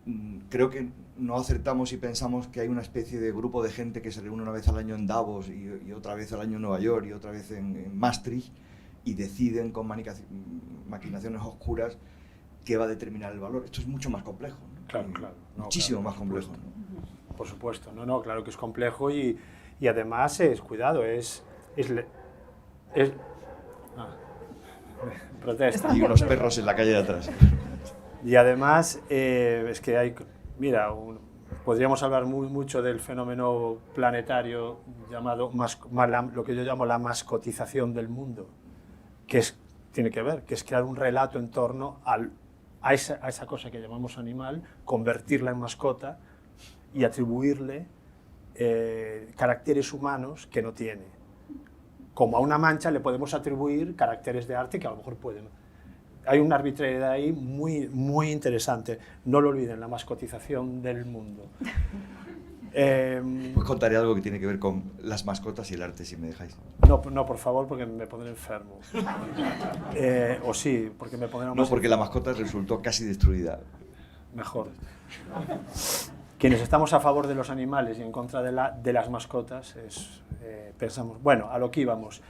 creo que no acertamos si pensamos que hay una especie de grupo de gente que se reúne una vez al año en Davos y otra vez al año en Nueva York y otra vez en Maastricht y deciden con maquinaciones oscuras qué va a determinar el valor. Esto es mucho más complejo, ¿no? Claro. Muchísimo más complejo, ¿no? Por supuesto, claro que es complejo y además cuidado, protesta. Y unos perros en la calle de atrás. Y además es que hay, mira, podríamos hablar mucho del fenómeno planetario llamado lo que yo llamo la mascotización del mundo, que tiene que ver, que es crear un relato en torno a esa cosa que llamamos animal, convertirla en mascota y atribuirle caracteres humanos que no tiene. Como a una mancha le podemos atribuir caracteres de arte que a lo mejor pueden. Hay una arbitrariedad ahí muy, muy interesante. No lo olviden, la mascotización del mundo. Pues contaré algo que tiene que ver con las mascotas y el arte, si me dejáis. No, no, por favor, porque me pondré enfermo. O sí, porque me pondré No, más porque la enfermo. mascota resultó casi destruida. Mejor. Quienes estamos a favor de los animales y en contra de las mascotas, pensamos, bueno, a lo que íbamos.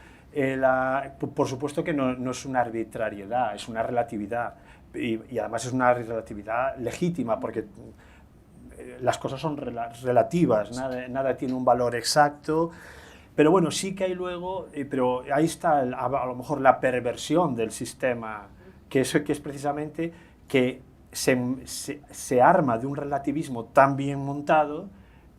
Por supuesto que no es una arbitrariedad, es una relatividad. Y además es una relatividad legítima, porque las cosas son relativas, nada tiene un valor exacto. Pero bueno, sí que hay luego, pero ahí está a lo mejor la perversión del sistema, que es precisamente que se arma de un relativismo tan bien montado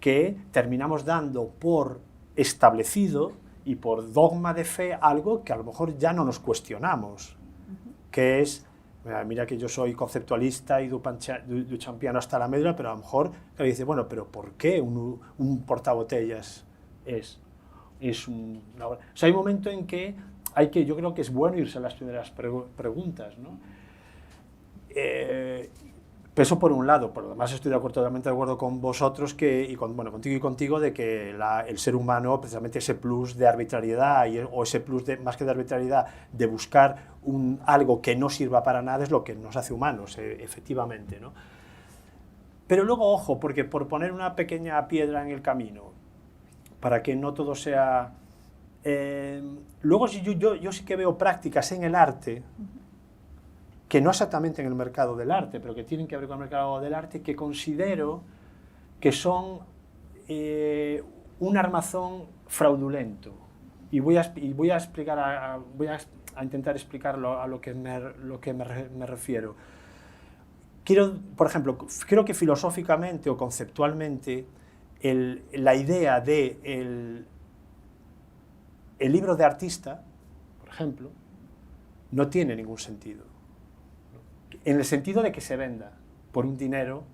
que terminamos dando por establecido y por dogma de fe algo que a lo mejor ya no nos cuestionamos, que es, mira que yo soy conceptualista y duchampiano hasta la médula, pero a lo mejor dice, bueno, pero ¿por qué un portabotellas es una obra? O sea, hay un momento en que yo creo que es bueno irse a las primeras preguntas, ¿no? Eso por un lado, por lo demás estoy totalmente de acuerdo con vosotros contigo y contigo de que el ser humano, precisamente ese plus de arbitrariedad o ese plus más que de arbitrariedad, de buscar algo que no sirva para nada es lo que nos hace humanos, efectivamente, ¿no? Pero luego, ojo, porque por poner una pequeña piedra en el camino, para que no todo sea... luego yo sí que veo prácticas en el arte, que no exactamente en el mercado del arte, pero que tienen que ver con el mercado del arte, que considero que son un armazón fraudulento. Y voy a intentar explicarlo a lo que me refiero. Por ejemplo, creo que filosóficamente o conceptualmente la idea de el libro de artista, por ejemplo, no tiene ningún sentido. En el sentido de que se venda por un dinero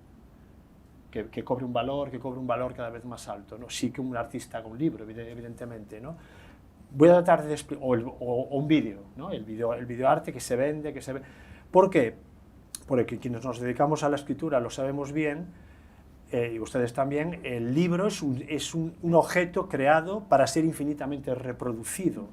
que cobre un valor cada vez más alto, ¿no? Sí que un artista haga un libro, evidentemente, ¿no? Voy a tratar de explicar, o un vídeo, ¿no? El videoarte que se vende, ¿Por qué? Porque quienes nos dedicamos a la escritura lo sabemos bien, y ustedes también, el libro es un objeto creado para ser infinitamente reproducido.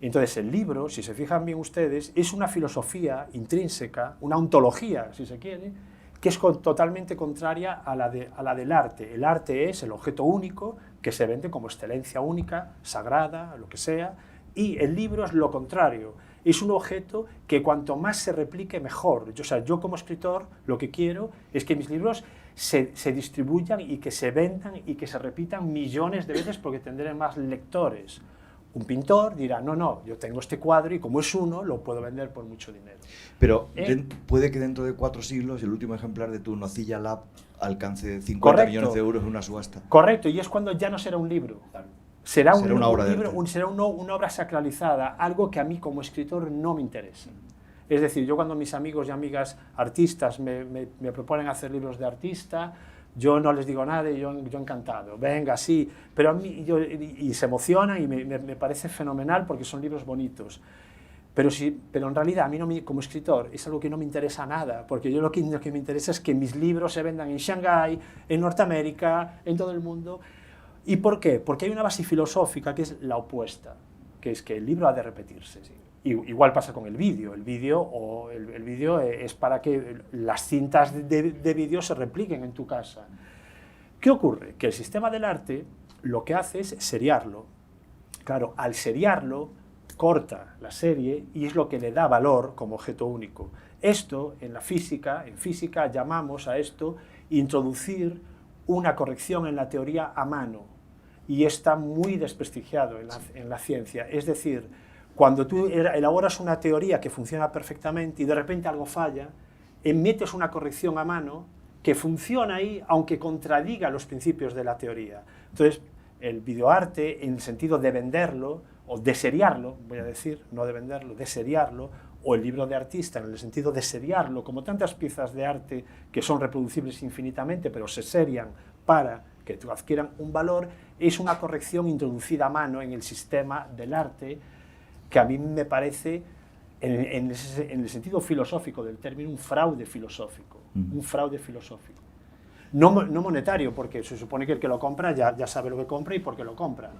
Entonces el libro, si se fijan bien ustedes, es una filosofía intrínseca, una ontología, si se quiere, que es totalmente contraria a la del arte. El arte es el objeto único que se vende como excelencia única, sagrada, lo que sea, y el libro es lo contrario. Es un objeto que cuanto más se replique, mejor. Yo como escritor lo que quiero es que mis libros se distribuyan y que se vendan y que se repitan millones de veces porque tendré más lectores. Un pintor dirá, no, yo tengo este cuadro y como es uno, lo puedo vender por mucho dinero. Pero puede que dentro de 4 siglos el último ejemplar de tu Nocilla Lab alcance 50 millones de euros en una subasta. Correcto, y es cuando ya no será un libro. Será una obra sacralizada, algo que a mí como escritor no me interesa. Es decir, yo cuando mis amigos y amigas artistas me proponen hacer libros de artista, yo no les digo nada y yo encantado, venga, sí, pero a mí, y se emocionan y me parece fenomenal porque son libros bonitos. Pero en realidad a mí como escritor es algo que no me interesa nada, porque yo lo que me interesa es que mis libros se vendan en Shanghái, en Norteamérica, en todo el mundo. ¿Y por qué? Porque hay una base filosófica que es la opuesta, que es que el libro ha de repetirse. ¿Sí? Igual pasa con el vídeo. El vídeo es para que las cintas de vídeo se repliquen en tu casa. ¿Qué ocurre? Que el sistema del arte lo que hace es seriarlo. Claro, al seriarlo, corta la serie y es lo que le da valor como objeto único. Esto, en física llamamos a esto introducir una corrección en la teoría a mano. Y está muy desprestigiado en la ciencia. Es decir, cuando tú elaboras una teoría que funciona perfectamente y de repente algo falla, metes una corrección a mano que funciona ahí, aunque contradiga los principios de la teoría. Entonces, el videoarte, en el sentido de venderlo, o de seriarlo, voy a decir, no de venderlo, de seriarlo, o el libro de artista, en el sentido de seriarlo, como tantas piezas de arte que son reproducibles infinitamente, pero se serian para que adquieran un valor, es una corrección introducida a mano en el sistema del arte, que a mí me parece, en el sentido filosófico del término, un fraude filosófico. Un fraude filosófico. No monetario, porque se supone que el que lo compra ya sabe lo que compra y por qué lo compra.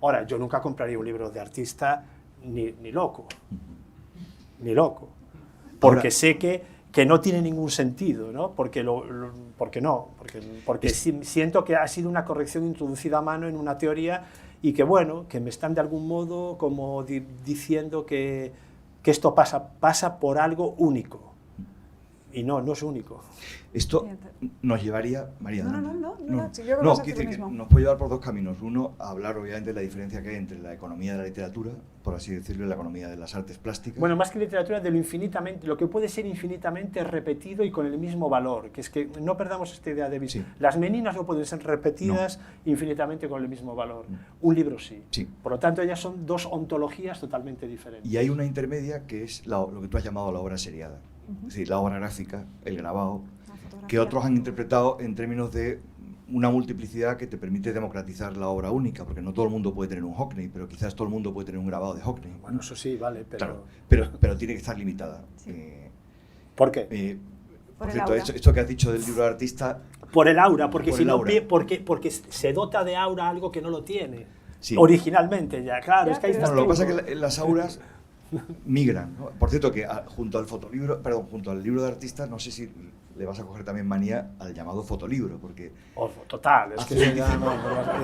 Ahora, yo nunca compraría un libro de artista ni loco. Ni loco. Porque Ahora, sé que no tiene ningún sentido, ¿no? Porque siento que ha sido una corrección introducida a mano en una teoría y que, bueno, que me están de algún modo como diciendo que esto pasa por algo único. Y no es único. Esto nos llevaría, María. No, sí, yo creo que vas a hacer quiero lo decir que mismo. nos puede llevar por dos caminos. Uno, a hablar obviamente de la diferencia que hay entre la economía de la literatura, por así decirlo, y la economía de las artes plásticas. Bueno, más que literatura, de lo que puede ser infinitamente repetido y con el mismo valor, que es que no perdamos esta idea de vista. Sí. Las meninas no pueden ser repetidas infinitamente con el mismo valor. Un libro sí. Sí. Por lo tanto, ellas son dos ontologías totalmente diferentes. Y hay una intermedia que es lo que tú has llamado la obra seriada. Es decir, la obra gráfica, el grabado, que otros han interpretado en términos de una multiplicidad que te permite democratizar la obra única, porque no todo el mundo puede tener un Hockney, pero quizás todo el mundo puede tener un grabado de Hockney. Bueno, eso sí, vale, pero... Claro, pero tiene que estar limitada. Sí. ¿Por qué? Por el cierto, aura. esto que has dicho del libro de artista... Por el aura, porque Por si el no, aura. porque se dota de aura algo que no lo tiene. Sí. Originalmente ya, claro, Ya, es que ahí pero está Bueno, lo que todo. pasa es que las auras migran, ¿no? Por cierto, que junto al libro de artistas, no sé si le vas a coger también manía al llamado fotolibro, porque... Total, es que,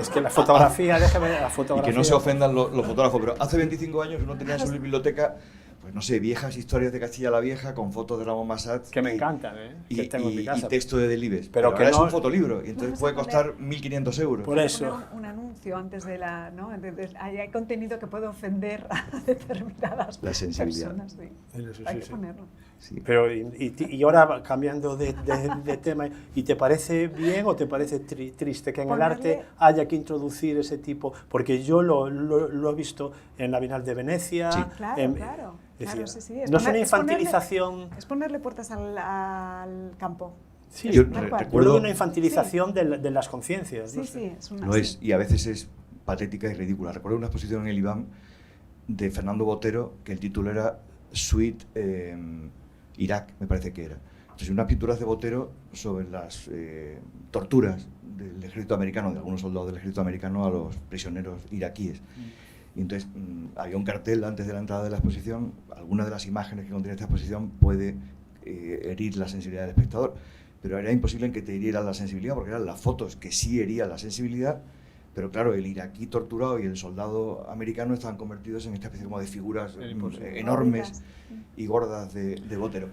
es que la fotografía, déjame la Y fotografía. que no se ofendan los fotógrafos, pero hace 25 años uno tenía en su biblioteca, pues no sé, viejas historias de Castilla la Vieja con fotos de Ramón Massat. Que me encantan, que tengo en mi casa. Y texto de Delibes. Pero Pero que ahora no- es un fotolibro y entonces Vamos a puede poner- costar 1.500 euros. Por eso. Poner un anuncio antes de la... ¿no? Hay contenido que puede ofender a determinadas La sensibilidad. personas. Sí. Eso Hay sí, que sí. ponerlo. Sí. Pero, y ahora cambiando de tema, ¿y te parece bien o te parece triste que en el Ponerle- arte haya que introducir ese tipo? Porque yo lo he visto en la Bienal de Venecia. Sí. Claro, claro. Es Claro, decir, sí, sí. no es una infantilización. Es ponerle puertas al campo. Sí, Yo tal cual. recuerdo de una infantilización de las conciencias. Sí, no sé. sí, es una... Lo sí. es, y a veces es patética y ridícula. Recuerdo una exposición en el IBAM de Fernando Botero, que el título era Sweet Irak, me parece que era. Entonces, unas pinturas de Botero sobre las torturas del ejército americano, de algunos soldados del ejército americano a los prisioneros iraquíes. Y entonces había un cartel antes de la entrada de la exposición, alguna de las imágenes que contiene esta exposición puede herir la sensibilidad del espectador, pero era imposible en que te hiriera la sensibilidad, porque eran las fotos que sí herían la sensibilidad, pero claro, el iraquí torturado y el soldado americano estaban convertidos en esta especie como de figuras enormes y gordas de Botero.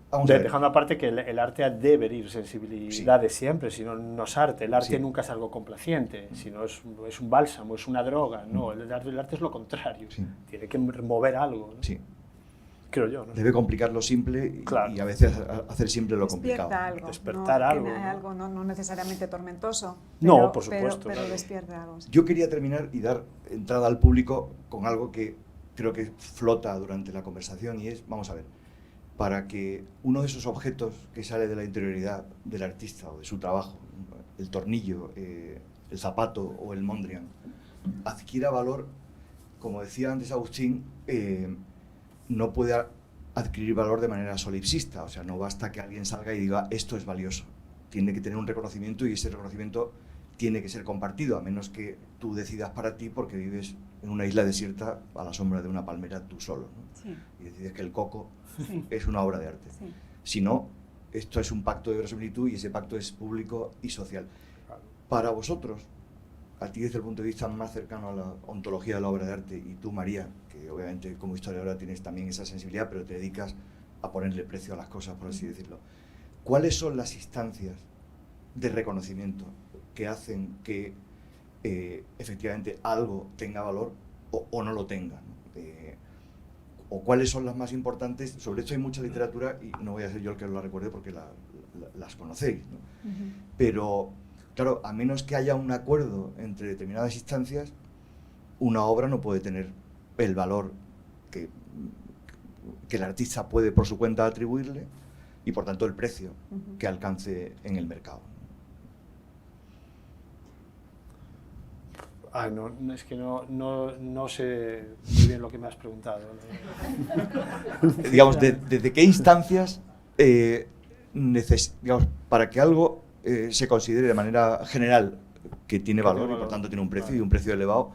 Vamos a ver. Dejando aparte que el arte debe herir sensibilidades siempre, si no, no es arte. El arte Sí. nunca es algo complaciente, sino es un bálsamo, es una droga. No, el arte es lo contrario. Sí. Tiene que mover algo, ¿no? Sí, Creo yo. ¿no? debe complicar lo simple y, Claro. y a veces hacer siempre lo Despierta complicado. algo. Despertar no, algo, que ¿no? algo no necesariamente tormentoso. No, pero- por supuesto, Pero claro. despierta algo. Sí. Yo quería terminar y dar entrada al público con algo que creo que flota durante la conversación y es, vamos a ver, para que uno de esos objetos que sale de la interioridad del artista o de su trabajo, el tornillo, el zapato o el Mondrian, adquiera valor, como decía antes Agustín, no puede adquirir valor de manera solipsista, o sea, no basta que alguien salga y diga esto es valioso, tiene que tener un reconocimiento y ese reconocimiento tiene que ser compartido, a menos que tú decidas para ti porque vives en una isla desierta a la sombra de una palmera tú solo, ¿no? Sí, Y decides que el coco sí, es una obra de arte. sí. Si no, esto es un pacto de verosimilitud y ese pacto es público y social. Para vosotros, a ti desde el punto de vista más cercano a la ontología de la obra de arte, y tú, María, que obviamente como historiadora tienes también esa sensibilidad, pero te dedicas a ponerle precio a las cosas, por así decirlo. ¿Cuáles son las instancias de reconocimiento que hacen que efectivamente algo tenga valor o no lo tenga, ¿no? O cuáles son las más importantes? Sobre esto hay mucha literatura y no voy a ser yo el que os la recuerde porque las conocéis, ¿no? Ujú. Pero, claro, a menos que haya un acuerdo entre determinadas instancias, una obra no puede tener el valor que el artista puede por su cuenta atribuirle y, por tanto, el precio Ujú. que alcance en el mercado. No, es que no sé muy bien lo que me has preguntado. Digamos, ¿desde qué instancias, digamos, para que algo se considere de manera general que tiene valor y por tanto tiene un precio y un precio elevado,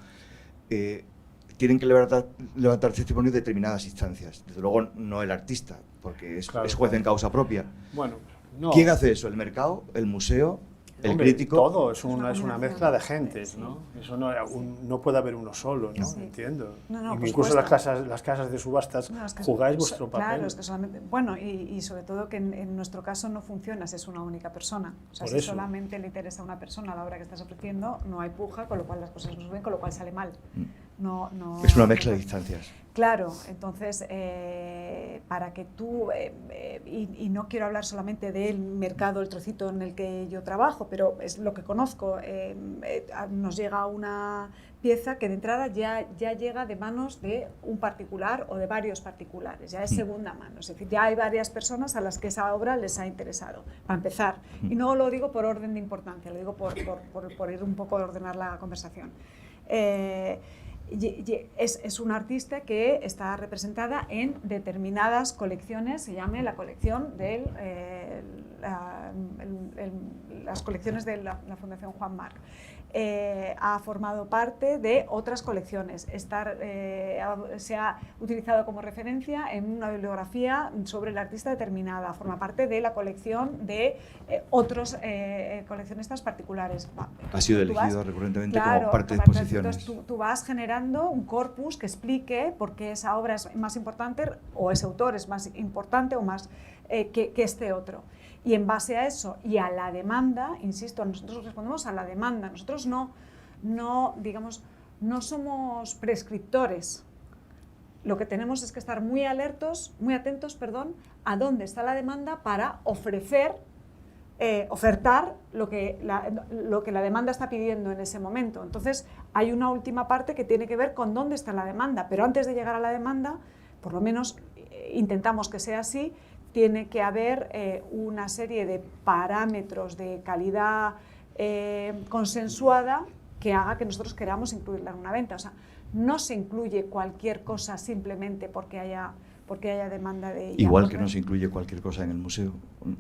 tienen que levantar testimonios de determinadas instancias. Desde luego no el artista, porque es juez en causa propia. Bueno, no. ¿Quién hace eso? ¿El mercado? ¿El museo? ¿El crítico? Todo, es una mezcla de gentes, ¿no? Eso no puede haber uno solo, ¿no? Sí. Entiendo. No, incluso las casas de subastas jugáis vuestro papel. Claro, es que solamente, bueno, y sobre todo que en nuestro caso no funciona si es una única persona. O sea, Por si eso. solamente le interesa a una persona la obra que estás ofreciendo, no hay puja, con lo cual las cosas no suben, con lo cual sale mal. Es una mezcla de instancias. Claro, entonces, para que tú, y no quiero hablar solamente del mercado, el trocito en el que yo trabajo, pero es lo que conozco, nos llega una pieza que de entrada ya llega de manos de un particular o de varios particulares, ya es segunda mano, es decir, ya hay varias personas a las que esa obra les ha interesado, para empezar. Y no lo digo por orden de importancia, lo digo por ir un poco a ordenar la conversación. Es una artista que está representada en determinadas colecciones, se llama la colección de las colecciones de la Fundación Juan Marc. Ha formado parte de otras colecciones. Se ha utilizado como referencia en una bibliografía sobre el artista determinada. Forma parte de la colección de otros coleccionistas particulares. Ha sido elegido recurrentemente como parte de exposiciones. Entonces tú vas generando un corpus que explique por qué esa obra es más importante o ese autor es más importante o más que este otro. Y en base a eso y a la demanda, insisto, nosotros respondemos a la demanda. Nosotros no somos prescriptores. Lo que tenemos es que estar muy atentos, a dónde está la demanda para ofertar lo que la demanda está pidiendo en ese momento. Entonces, hay una última parte que tiene que ver con dónde está la demanda, pero antes de llegar a la demanda, por lo menos intentamos que sea así, tiene que haber una serie de parámetros de calidad consensuada que haga que nosotros queramos incluirla en una venta. O sea, no se incluye cualquier cosa simplemente porque haya demanda de ella. Igual que no se incluye cualquier cosa en el museo.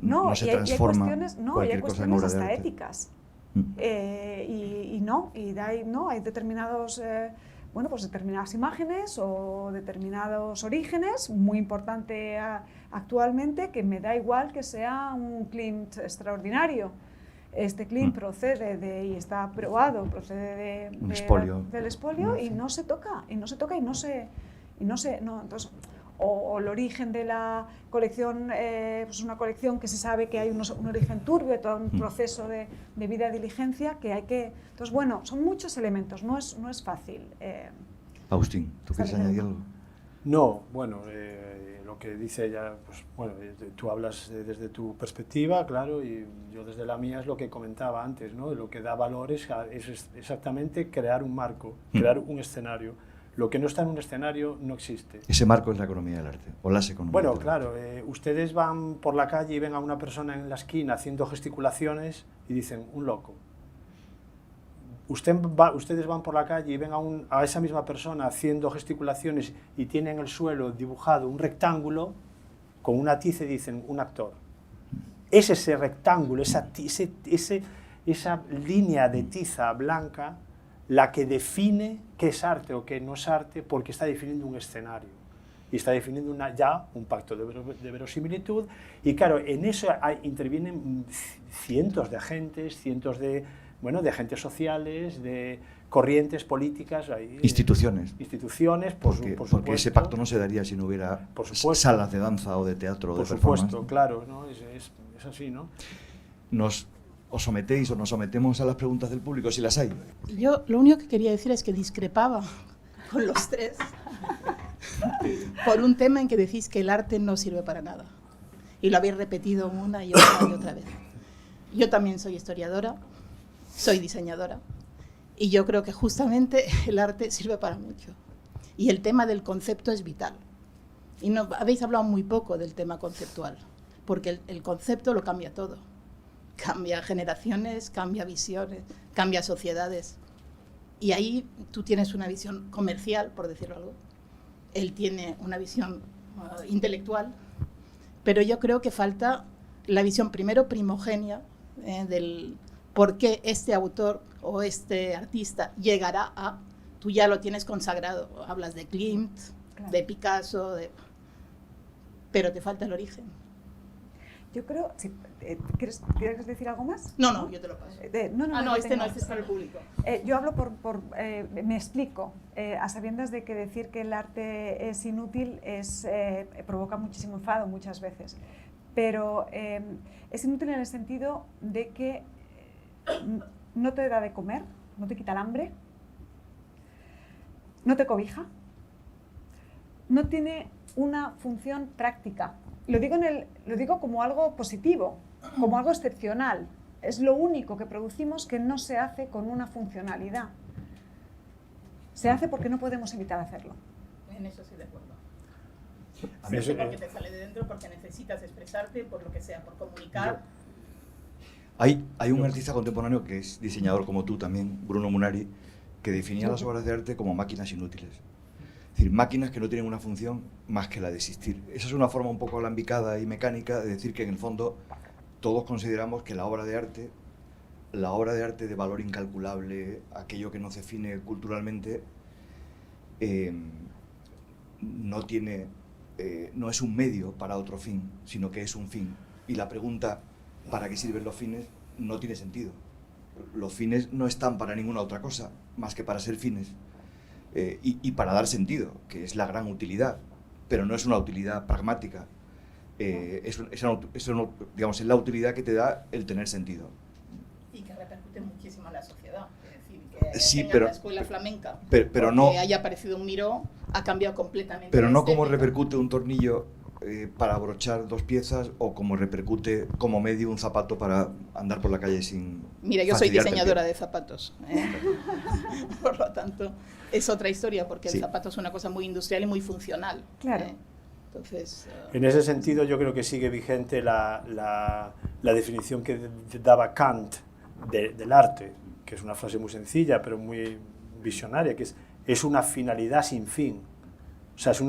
No se transforma cualquier cosa en obra de arte. Hasta éticas. Hay determinados... determinadas imágenes o determinados orígenes, muy importante actualmente, que me da igual que sea un Klimt extraordinario. Este Klimt procede y está aprobado, procede del expolio y no se toca, entonces, o el origen de la colección, pues una colección que se sabe que hay un origen turbio, todo un proceso de debida diligencia que hay que... Entonces, bueno, son muchos elementos, no es fácil. Agustín, ¿tú quieres añadir algo? No, bueno, lo que dice ella, pues bueno, tú hablas desde tu perspectiva, claro, y yo desde la mía es lo que comentaba antes, ¿no? Lo que da valor es exactamente crear un marco, crear un escenario. Lo que no está en un escenario no existe. Ese marco es la economía del arte, o las economías. Bueno, claro, ustedes van por la calle y ven a una persona en la esquina haciendo gesticulaciones y dicen, un loco. Ustedes van por la calle y ven a esa misma persona haciendo gesticulaciones y tiene en el suelo dibujado un rectángulo con una tiza y dicen, un actor. Es ese rectángulo, esa línea de tiza blanca la que define qué es arte o qué no es arte, porque está definiendo un escenario y está definiendo ya un pacto de verosimilitud, y claro, en eso intervienen cientos de agentes, cientos de agentes sociales, de corrientes políticas, instituciones, por supuesto. Porque ese pacto no se daría si no hubiera salas de danza o de teatro o de performance. Por supuesto, claro, ¿no? Es así, ¿no? ¿Os sometéis o nos sometemos a las preguntas del público, si las hay? Yo lo único que quería decir es que discrepaba con los tres por un tema en que decís que el arte no sirve para nada. Y lo habéis repetido una y otra vez. Yo también soy historiadora, soy diseñadora, y yo creo que justamente el arte sirve para mucho. Y el tema del concepto es vital. Y no, habéis hablado muy poco del tema conceptual, porque el concepto lo cambia todo. Cambia generaciones, cambia visiones, cambia sociedades. Y ahí tú tienes una visión comercial, por decirlo algo. Él tiene una visión intelectual, pero yo creo que falta la visión primero primogénea del por qué este autor o este artista llegará a, tú ya lo tienes consagrado, hablas de Klimt, Claro. de Picasso, pero te falta el origen. Yo creo, sí, ¿quieres decir algo más? No, yo te lo paso. No, este no, este es para el público. Yo hablo me explico, a sabiendas de que decir que el arte es inútil provoca muchísimo enfado muchas veces, pero es inútil en el sentido de que no te da de comer, no te quita el hambre, no te cobija, no tiene una función práctica. Lo digo como algo positivo, como algo excepcional. Es lo único que producimos que no se hace con una funcionalidad. Se hace porque no podemos evitar hacerlo. En eso estoy de acuerdo. A mí eso- porque te sale de dentro, porque necesitas expresarte, por lo que sea, por comunicar. Hay un artista contemporáneo que es diseñador como tú también, Bruno Munari, que definía las obras de arte como máquinas inútiles. Es decir, máquinas que no tienen una función más que la de existir. Esa es una forma un poco alambicada y mecánica de decir que en el fondo todos consideramos que la obra de arte de valor incalculable, aquello que nos define culturalmente, no es un medio para otro fin, sino que es un fin. Y la pregunta, ¿para qué sirven los fines?, no tiene sentido. Los fines no están para ninguna otra cosa, más que para ser fines. Y para dar sentido, que es la gran utilidad, pero no es una utilidad pragmática. Es la utilidad que te da el tener sentido. Y que repercute muchísimo en la sociedad. Es decir, que Sí, la escuela flamenca, pero no, que haya aparecido un Miró, ha cambiado completamente. pero la no como estética. repercute un tornillo para abrochar dos piezas, o como repercute como medio un zapato para andar por la calle sin Mira, yo soy fastidiarte el diseñadora pie. de zapatos. Por lo tanto, es otra historia, porque Sí. el zapato es una cosa muy industrial y muy funcional. Claro. Entonces, En ese sentido, yo creo que sigue vigente la definición que daba Kant del arte, que es una frase muy sencilla, pero muy visionaria, que es una finalidad sin fin. O sea, es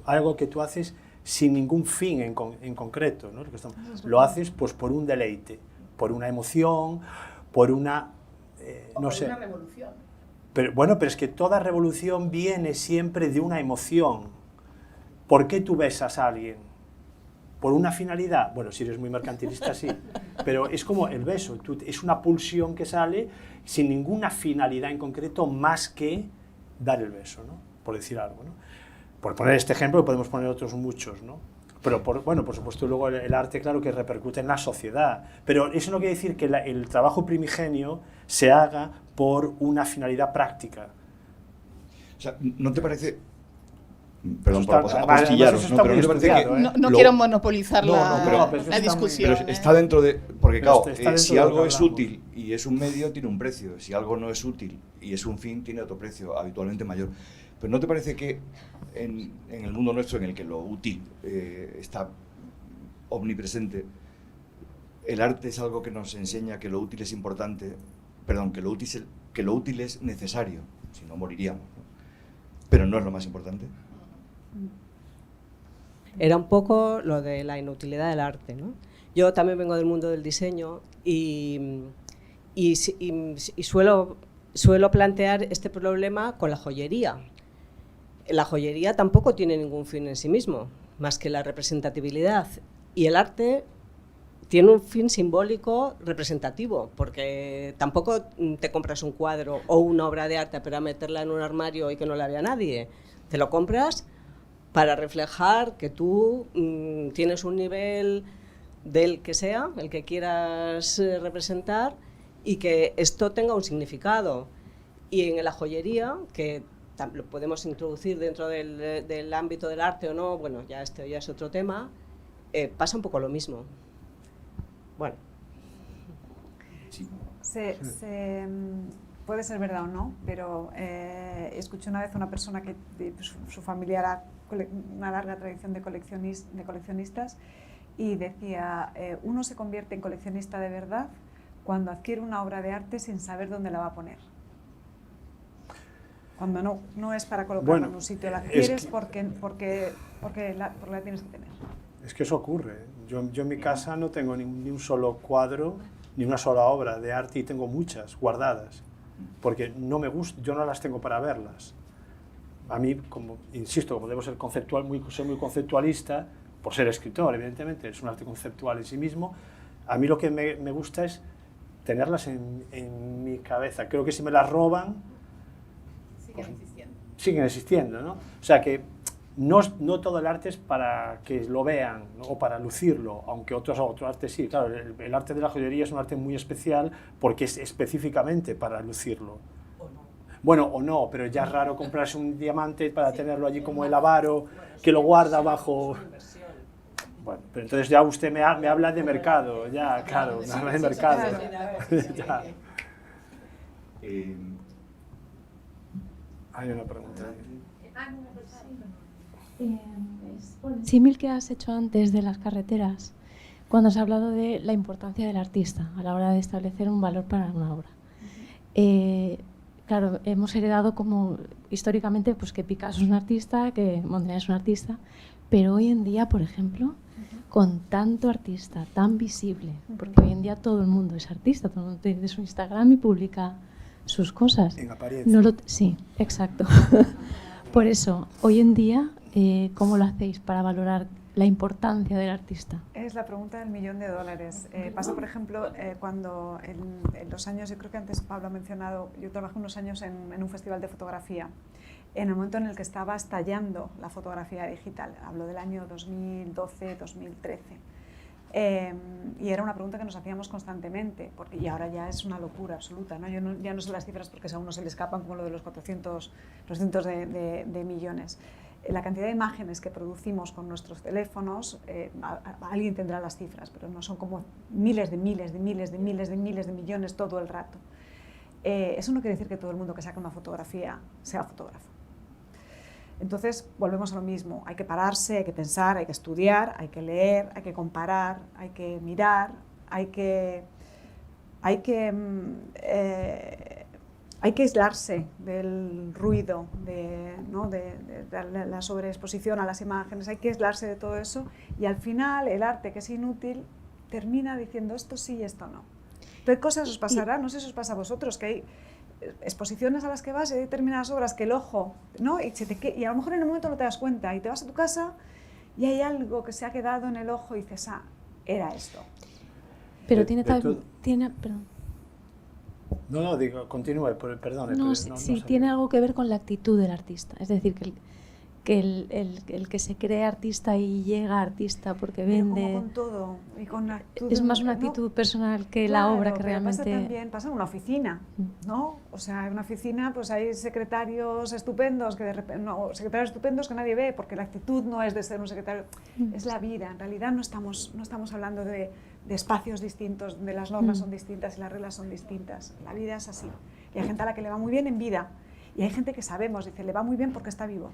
algo que tú haces sin ningún fin en concreto, ¿no? Lo haces pues por un deleite, por una emoción, por una... no sé. una revolución. Pero, bueno, pero es que toda revolución viene siempre de una emoción. ¿Por qué tú besas a alguien? ¿Por una finalidad? Bueno, si eres muy mercantilista, sí. Pero es como el beso. Es una pulsión que sale sin ninguna finalidad en concreto más que dar el beso, ¿no? Por decir algo, ¿no? Por poner este ejemplo, podemos poner otros muchos, ¿no? Pero, por supuesto, luego el arte, claro, que repercute en la sociedad. Pero eso no quiere decir que el trabajo primigenio se haga por una finalidad práctica. O sea, ¿no te parece? Perdón Eso por está- apostillaros, eso ¿no? está Pero muy ¿no te parece que estudiado, No lo- quiero monopolizar No, no, pero- pero la está muy- discusión. Pero está dentro de... Porque Pero claro, está dentro si de lo algo que es hablamos. útil y es un medio, tiene un precio. Si algo no es útil y es un fin, tiene otro precio, habitualmente mayor. Pero ¿no te parece que en el mundo nuestro, en el que lo útil está omnipresente, el arte es algo que nos enseña que lo útil es importante, perdón, que lo útil es necesario, si no moriríamos, ¿no? Pero no es lo más importante? Era un poco lo de la inutilidad del arte, ¿no? Yo también vengo del mundo del diseño y suelo plantear este problema con la joyería. La joyería tampoco tiene ningún fin en sí mismo, más que la representatividad. Y el arte tiene un fin simbólico representativo, porque tampoco te compras un cuadro o una obra de arte para meterla en un armario y que no la vea nadie. Te lo compras para reflejar que tú tienes un nivel del que sea, el que quieras representar, y que esto tenga un significado. Y en la joyería, que lo podemos introducir dentro del ámbito del arte o no, bueno, ya esto ya es otro tema, pasa un poco lo mismo. Bueno. Sí. Puede ser verdad o no, pero escuché una vez a una persona que su familia era una larga tradición de coleccionistas y decía, uno se convierte en coleccionista de verdad cuando adquiere una obra de arte sin saber dónde la va a poner. Cuando no es para colocarla en un sitio, la adquieres porque la tienes que tener. Es que eso ocurre. Yo en mi casa no tengo ni un solo cuadro ni una sola obra de arte y tengo muchas guardadas, porque no me gusta, yo no las tengo para verlas. A mí, como, insisto, como debo ser conceptual, soy muy conceptualista, por ser escritor, evidentemente, es un arte conceptual en sí mismo, a mí lo que me gusta es tenerlas en mi cabeza. Creo que si me las roban, siguen existiendo, ¿no? O sea que no todo el arte es para que lo vean, ¿no? O para lucirlo, aunque otro arte sí. Claro, el arte de la joyería es un arte muy especial porque es específicamente para lucirlo. Bueno, o no, pero ya es raro comprarse un diamante para tenerlo allí como el avaro, que lo guarda bajo... Bueno, pero entonces ya usted me habla de mercado, ya, claro, me habla de mercado. Ya. Hay una pregunta. Símil que has hecho antes de las carreteras, cuando has hablado de la importancia del artista a la hora de establecer un valor para una obra. Claro, hemos heredado como históricamente pues, que Picasso es un artista, que Mondrian es un artista, pero hoy en día, por ejemplo, con tanto artista tan visible, porque hoy en día todo el mundo es artista, todo el mundo tiene su Instagram y publica sus cosas. En apariencia. Sí, exacto. Por eso, hoy en día, ¿cómo lo hacéis para valorar la importancia del artista? Es la pregunta del $1.000.000. Pasa, por ejemplo, cuando en los años, yo creo que antes Pablo ha mencionado, yo trabajé unos años en un festival de fotografía, en el momento en el que estaba estallando la fotografía digital, hablo del año 2012-2013. Y era una pregunta que nos hacíamos constantemente, y ahora ya es una locura absoluta, ¿no? Ya no sé las cifras porque a uno se le escapan como lo de los 400, los cientos de millones. La cantidad de imágenes que producimos con nuestros teléfonos, alguien tendrá las cifras, pero no son como miles de millones todo el rato. Eso no quiere decir que todo el mundo que saca una fotografía sea fotógrafo. Entonces, volvemos a lo mismo, hay que pararse, hay que pensar, hay que estudiar, hay que leer, hay que comparar, hay que mirar, hay que aislarse del ruido, de la sobreexposición a las imágenes, hay que aislarse de todo eso y al final el arte, que es inútil, termina diciendo esto sí y esto no. ¿Qué cosas os pasará? No sé si os pasa a vosotros, que hay exposiciones a las que vas y hay determinadas obras que el ojo, ¿no? Y a lo mejor en el momento no te das cuenta y te vas a tu casa y hay algo que se ha quedado en el ojo y dices, era esto. Pero perdón. No, digo, continúe, perdón. No, sí, tiene algo que ver con la actitud del artista. Es decir, que el que se cree artista y llega artista porque vende... Pero como con todo, y con la actitud... Es más una actitud personal que la obra que realmente... Pasa en una oficina, ¿no? O sea, en una oficina pues hay secretarios estupendos que que nadie ve, porque la actitud no es de ser un secretario, es la vida. En realidad no estamos hablando de espacios distintos, donde las normas son distintas y las reglas son distintas. La vida es así. Y hay gente a la que le va muy bien en vida, y hay gente que sabemos, dice, le va muy bien porque está vivo.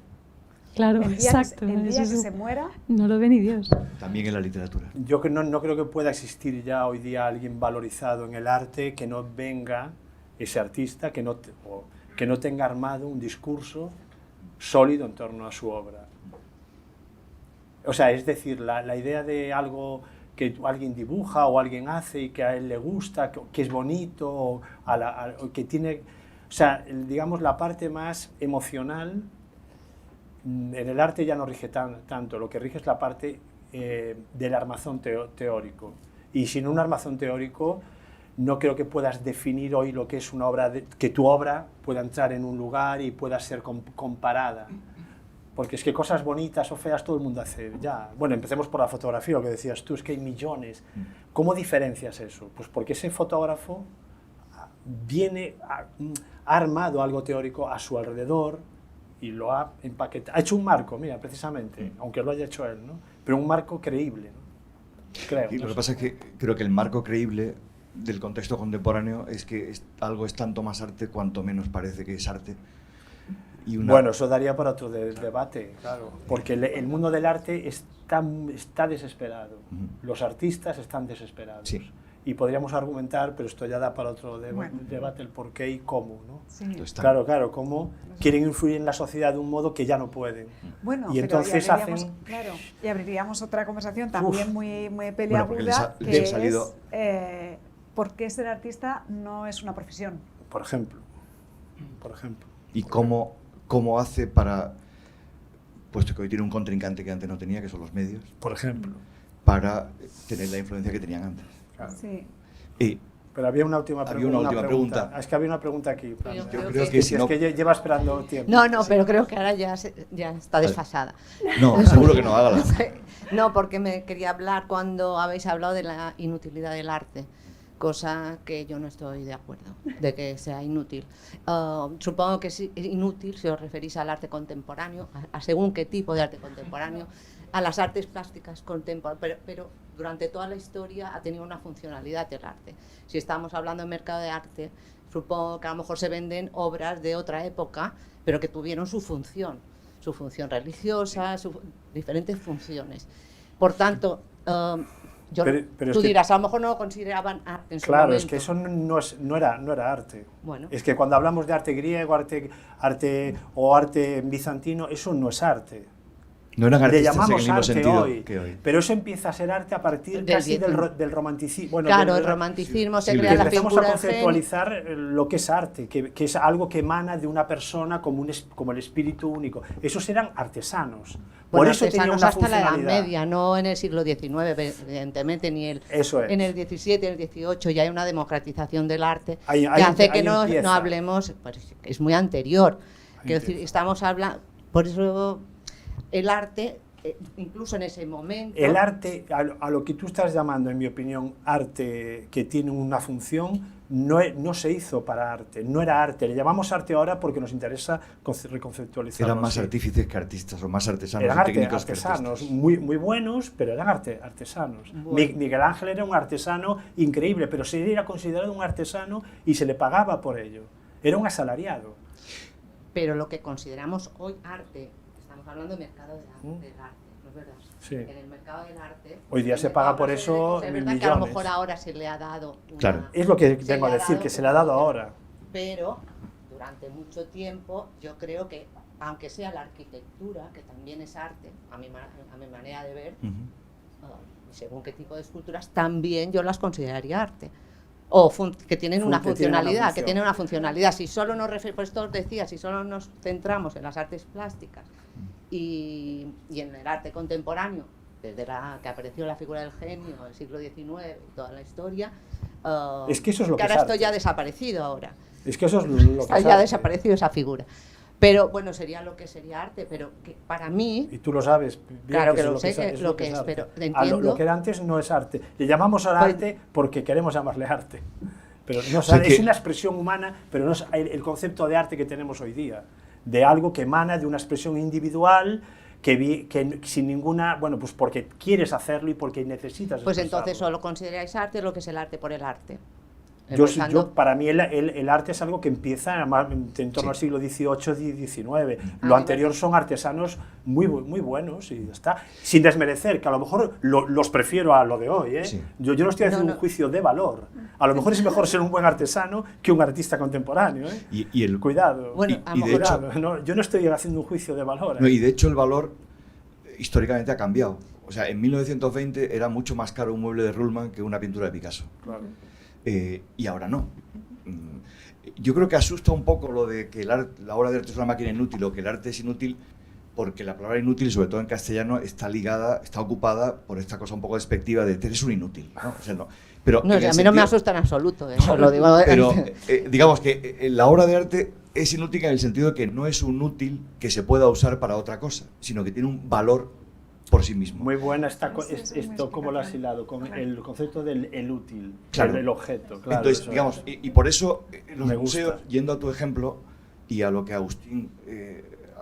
Claro, el día exacto. El día que se muera... No lo ve ni Dios. También en la literatura. Yo no creo que pueda existir ya hoy día alguien valorizado en el arte que no venga ese artista, que no tenga armado un discurso sólido en torno a su obra. O sea, es decir, la idea de algo que alguien dibuja o alguien hace y que a él le gusta, que es bonito, o que tiene... O sea, digamos, la parte más emocional en el arte ya no rige tanto, lo que rige es la parte del armazón teórico. Y sin un armazón teórico no creo que puedas definir hoy lo que es una obra, que tu obra pueda entrar en un lugar y pueda ser comparada. Porque es que cosas bonitas o feas todo el mundo hace ya. Bueno, empecemos por la fotografía, lo que decías tú, es que hay millones. ¿Cómo diferencias eso? Pues porque ese fotógrafo ha armado algo teórico a su alrededor y lo ha empaquetado. Ha hecho un marco, mira, precisamente, aunque lo haya hecho él, ¿no? Pero un marco creíble, ¿no? Creo. Y lo que pasa es que creo que el marco creíble del contexto contemporáneo es que algo es tanto más arte cuanto menos parece que es arte. Bueno, eso daría para otro debate, claro, porque el mundo del arte está desesperado, los artistas están desesperados. Sí. Y podríamos argumentar, pero esto ya da para otro debate, el por qué y cómo, ¿no? Sí. Claro, cómo quieren influir en la sociedad de un modo que ya no pueden. Bueno, y entonces claro, y abriríamos otra conversación también muy peliaguda, que es por qué ser artista no es una profesión. Por ejemplo. Por ejemplo. ¿Y cómo hace para, puesto que hoy tiene un contrincante que antes no tenía, que son los medios, Por ejemplo. para tener la influencia que tenían antes? Claro. Sí. Y Pero había una última pregunta. Es que había una pregunta aquí. Yo yo creo creo que si Es no... que lleva esperando tiempo. No, pero creo que ahora ya está desfasada. No, seguro que no, hágala. No, porque me quería hablar cuando habéis hablado de la inutilidad del arte, cosa que yo no estoy de acuerdo, de que sea inútil. Supongo que es inútil si os referís al arte contemporáneo, a según qué tipo de arte contemporáneo, a las artes plásticas contemporáneas, pero durante toda la historia ha tenido una funcionalidad el arte. Si estamos hablando de mercado de arte, supongo que a lo mejor se venden obras de otra época, pero que tuvieron su función religiosa, diferentes funciones. Por tanto, tú dirás, a lo mejor no lo consideraban arte en su Claro, momento. es que eso no era arte. Bueno. Es que cuando hablamos de arte griego, arte bizantino, eso no es arte. No eran Le artistas en el llamamos mismo arte sentido hoy, que hoy. pero eso empieza a ser arte a partir casi del romanticismo. Bueno, Claro, el romanticismo se sí, crea la empezamos figura a del genio. conceptualizar lo que es arte, que es algo que emana de una persona como el espíritu único. Esos eran artesanos. Por Bueno, eso tenían artesanos una hasta la Edad funcionalidad. Media, no en el siglo XIX, evidentemente, ni Eso es. en el XVII, en el XVIII ya hay una democratización del arte Ahí que hace que ahí no empieza. hablemos, pues, es muy anterior. Quiero decir, empieza. estamos hablando, por eso el arte, incluso en ese momento... El arte, a lo que tú estás llamando, en mi opinión, arte que tiene una función, no se hizo para arte, no era arte. Le llamamos arte ahora porque nos interesa reconceptualizarlo. Eran más sí. artífices que artistas, o más artesanos Eran y técnicos que artesanos, artistas. muy buenos, pero eran artesanos. Bueno. Miguel Ángel era un artesano increíble, pero se era considerado un artesano y se le pagaba por ello. Era un asalariado. Pero lo que consideramos hoy arte, estamos hablando de mercado del arte, ¿no es verdad? Sí. En el mercado del arte... Hoy día se paga por eso es mil verdad que a lo millones. mejor ahora se le ha dado una, Claro. Es lo que se vengo a le ha decir, dado que se le ha dado una- ahora. Pero durante mucho tiempo yo creo que, aunque sea la arquitectura, que también es arte, a mi manera de ver, según qué tipo de esculturas, también yo las consideraría arte. O que tienen una Que tienen una funcionalidad, que función. tienen una funcionalidad. Si solo por esto os decía, si solo nos centramos en las artes plásticas y en el arte contemporáneo, desde que apareció la figura del genio en el siglo XIX y toda la historia, Es que eso es lo que ahora es esto arte. ya ha desaparecido ahora. Es que eso es lo que es Ya ha arte. desaparecido esa figura. Pero bueno, sería lo que sería arte, pero que para mí, Y tú lo sabes bien, Claro que eso lo es sé, es lo que es, arte. pero A entiendo- lo que era antes no es arte. Le llamamos ahora Pues- arte porque queremos llamarle arte. Pero no es, sea es que- una expresión humana, pero no es el concepto de arte que tenemos hoy día. De algo que emana de una expresión individual que sin ninguna... Bueno, pues porque quieres hacerlo y porque necesitas pues entonces expresarlo. solo consideráis arte lo que es el arte por el arte. Para mí el arte es algo que empieza en torno al siglo XVIII y XIX. Lo anterior son artesanos muy buenos y ya está. Sin desmerecer, que a lo mejor los prefiero a lo de hoy. ¿eh? Sí. Yo no estoy haciendo No. un juicio de valor. A lo mejor es mejor ser un buen artesano que un artista contemporáneo. ¿eh? Y el, Cuidado. Bueno, y- a y lo de mejor- hecho- Cuidado, no, yo no estoy haciendo un juicio de valor. no, ¿eh? y de hecho el valor históricamente ha cambiado. O sea, en 1920 era mucho más caro un mueble de Ruhlmann que una pintura de Picasso. Claro. Y ahora no. Yo creo que asusta un poco lo de que la obra de arte es una máquina inútil o que el arte es inútil, porque la palabra inútil, sobre todo en castellano, está ocupada por esta cosa un poco despectiva de eres un inútil, ¿no? O sea, no. Pero No, en el a mí no me sentido- asusta en absoluto, eso lo digo. Pero digamos que la obra de arte es inútil en el sentido de que no es un útil que se pueda usar para otra cosa, sino que tiene un valor por sí mismo. Muy buena Sí, eso es muy esto, como lo has explicativo. hilado, con Claro. el concepto del el útil, Claro. el objeto. Claro, Entonces, eso digamos, es. y por eso los Me gusta. museos, yendo a tu ejemplo y a lo que Agustín,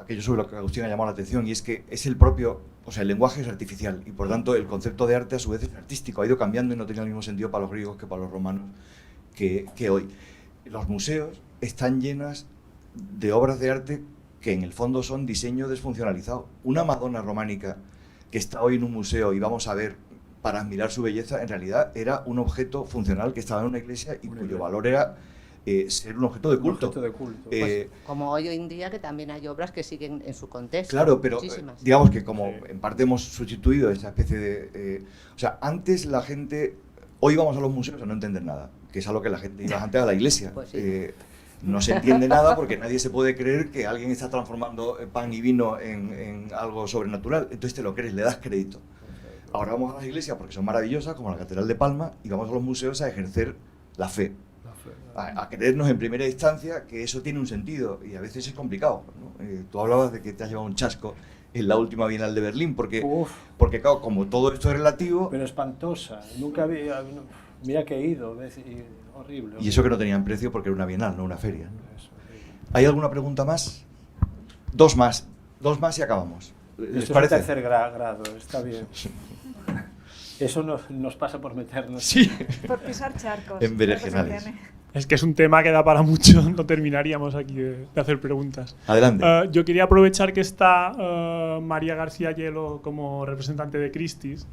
aquello sobre lo que Agustín ha llamado la atención, y es que es el propio, o sea, el lenguaje es artificial, y por tanto el concepto de arte a su vez es artístico, ha ido cambiando y no tenía el mismo sentido para los griegos que para los romanos que hoy. Los museos están llenas de obras de arte que en el fondo son diseño desfuncionalizado. Una Madonna románica que está hoy en un museo y vamos a ver para admirar su belleza, en realidad era un objeto funcional que estaba en una iglesia y cuyo valor era ser un objeto de Un culto. objeto de culto. Como hoy en día, que también hay obras que siguen en su contexto. Claro, pero muchísimas. digamos que como Sí. en parte hemos sustituido esa especie de... o sea, antes la gente... Hoy vamos a los museos a no entender nada. que es a lo que la gente iba antes a la iglesia. Pues sí. No se entiende nada porque nadie se puede creer que alguien está transformando pan y vino en algo sobrenatural. Entonces te lo crees, le das crédito. Ahora vamos a las iglesias porque son maravillosas, como la Catedral de Palma, y vamos a los museos a ejercer la fe. A creernos en primera instancia que eso tiene un sentido, y a veces es complicado, ¿no? Tú hablabas de que te has llevado un chasco en la última Bienal de Berlín, porque claro, como todo esto es relativo... Pero espantosa, nunca había... Mira que he ido, ¿ves? Horrible. Y eso que no tenían precio porque era una Bienal, no una feria, ¿no? ¿Hay alguna pregunta más? Dos más y acabamos. ¿Les Esto parece? es tercer grado, está bien. Eso nos pasa por meternos. Sí. Por pisar charcos. En berenjenales. Es que es un tema que da para mucho, no terminaríamos aquí de hacer preguntas. Adelante. Yo quería aprovechar que está María García Hielo como representante de Christie's,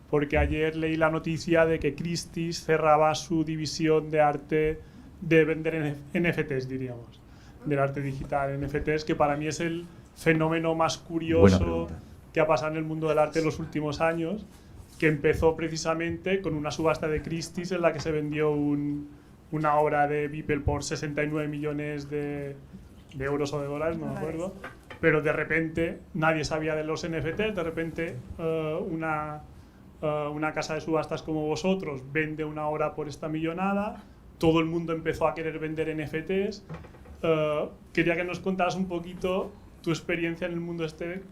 porque ayer leí la noticia de que Christie's cerraba su división de arte de vender NFTs, diríamos, del arte digital, NFTs, que para mí es el fenómeno más curioso que ha pasado en el mundo del arte en los últimos años, que empezó precisamente con una subasta de Christie's en la que se vendió una obra de Beeple por 69 millones de euros o de dólares, no me acuerdo, pero de repente nadie sabía de los NFTs, de repente una casa de subastas como vosotros vende una obra por esta millonada, todo el mundo empezó a querer vender NFTs. Quería que nos contaras un poquito tu experiencia en el mundo este,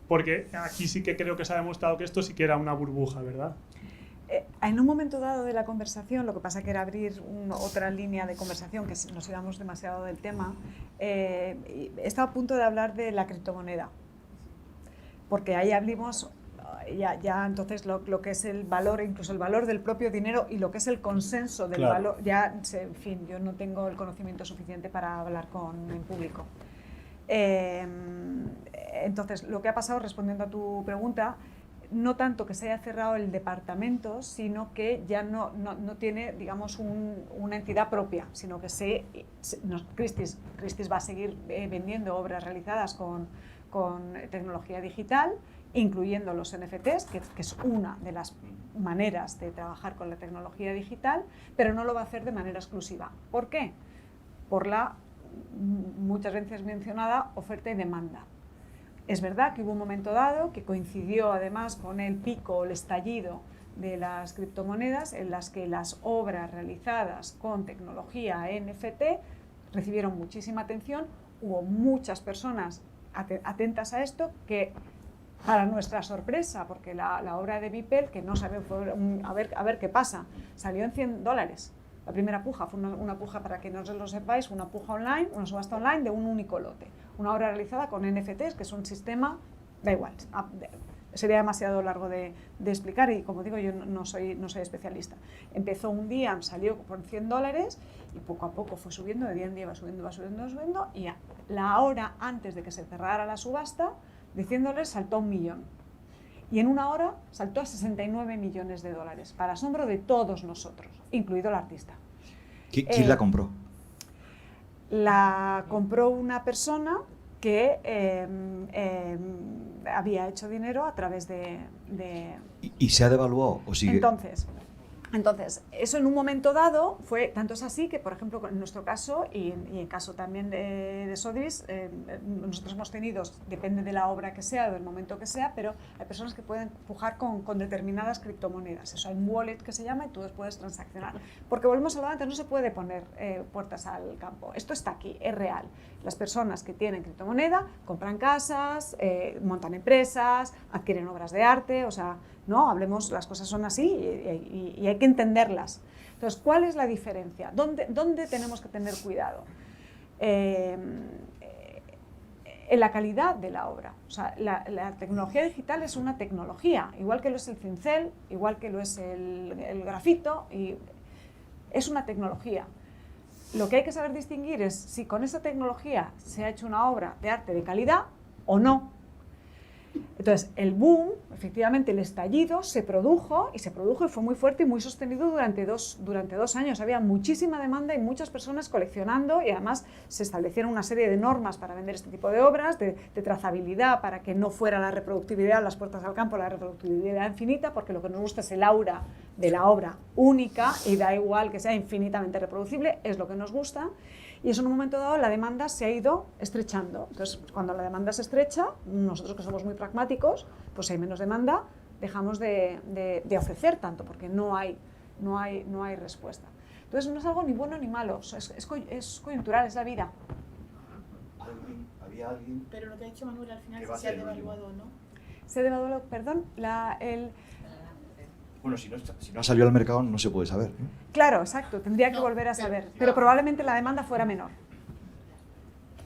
porque aquí sí que creo que se ha demostrado que esto sí que era una burbuja, ¿verdad? En un momento dado de la conversación, lo que pasa que era abrir otra línea de conversación, que nos íbamos demasiado del tema, estaba a punto de hablar de la criptomoneda, porque ahí hablamos ya entonces lo que es el valor, incluso el valor del propio dinero y lo que es el consenso del valor, en fin, yo no tengo el conocimiento suficiente para hablar en público. Entonces, lo que ha pasado, respondiendo a tu pregunta, no tanto que se haya cerrado el departamento, sino que ya no tiene, digamos, una entidad propia, sino que Christie's va a seguir vendiendo obras realizadas con tecnología digital, incluyendo los NFTs, que es una de las maneras de trabajar con la tecnología digital, pero no lo va a hacer de manera exclusiva. ¿Por qué? Por la muchas veces mencionada oferta y demanda. Es verdad que hubo un momento dado que coincidió además con el pico, el estallido de las criptomonedas, en las que las obras realizadas con tecnología NFT recibieron muchísima atención. Hubo muchas personas atentas a esto que, para nuestra sorpresa, porque la obra de Beeple, que no sabemos, a ver qué pasa, salió en $100. La primera puja fue una puja, para que no lo sepáis, una puja online, una subasta online de un único lote. Una obra realizada con NFTs, que es un sistema, da igual, sería demasiado largo de explicar y, como digo, yo no soy especialista. Empezó un día, salió por $100 y poco a poco fue subiendo, de día en día va subiendo y la hora antes de que se cerrara la subasta, de $100 saltó a 1 millón. Y en una hora saltó a 69 millones de dólares, para asombro de todos nosotros, incluido el artista. ¿Quién la compró? La compró una persona que había hecho dinero a través de... ¿Y se ha devaluado o sigue? Entonces, eso en un momento dado fue, tanto es así que, por ejemplo, en nuestro caso y en caso también de Sotheby's, nosotros hemos tenido, depende de la obra que sea, del momento que sea, pero hay personas que pueden pujar con determinadas criptomonedas. Eso hay un wallet que se llama y tú puedes transaccionar. Porque volvemos a hablar antes, no se puede poner puertas al campo. Esto está aquí, es real. Las personas que tienen criptomoneda compran casas, montan empresas, adquieren obras de arte, o sea, no, hablemos, las cosas son así y hay que entenderlas. Entonces, ¿cuál es la diferencia? ¿Dónde tenemos que tener cuidado? En la calidad de la obra. O sea, la tecnología digital es una tecnología, igual que lo es el cincel, igual que lo es el grafito, y es una tecnología. Lo que hay que saber distinguir es si con esa tecnología se ha hecho una obra de arte de calidad o no. Entonces, el boom, efectivamente, el estallido se produjo y fue muy fuerte y muy sostenido durante dos años. Había muchísima demanda y muchas personas coleccionando, y además se establecieron una serie de normas para vender este tipo de obras, de trazabilidad, para que no fuera la reproductividad, las puertas al campo, la reproductividad infinita, porque lo que nos gusta es el aura de la obra única y da igual que sea infinitamente reproducible, es lo que nos gusta. Y eso en un momento dado la demanda se ha ido estrechando. Entonces, cuando la demanda se estrecha, nosotros que somos muy pragmáticos, pues si hay menos demanda, dejamos de ofrecer tanto, porque no hay respuesta. Entonces, no es algo ni bueno ni malo, es coyuntural, es la vida. ¿Había alguien? Pero lo que ha dicho Manuel al final, ¿Qué va si a se ha hacer el último? devaluado o no. Se ha devaluado, perdón, Bueno, si no ha salido al mercado no se puede saber, ¿no? Claro, exacto, tendría que volver a saber, pero probablemente la demanda fuera menor.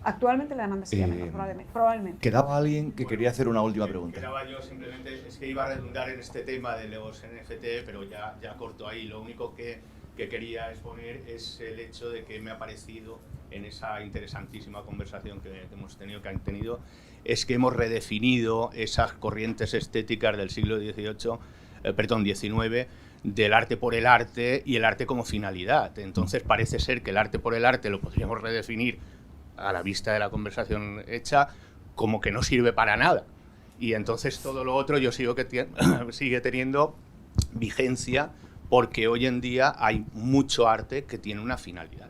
Actualmente la demanda sería menor, probablemente. Quedaba alguien que quería hacer una última pregunta. Quedaba yo simplemente, es que iba a redundar en este tema de los NFT, pero ya corto ahí. Lo único que quería exponer es el hecho de que me ha parecido en esa interesantísima conversación que hemos tenido, que han tenido, es que hemos redefinido esas corrientes estéticas del siglo XIX, del arte por el arte y el arte como finalidad. Entonces parece ser que el arte por el arte lo podríamos redefinir a la vista de la conversación hecha como que no sirve para nada. Y entonces todo lo otro yo sigue teniendo vigencia, porque hoy en día hay mucho arte que tiene una finalidad.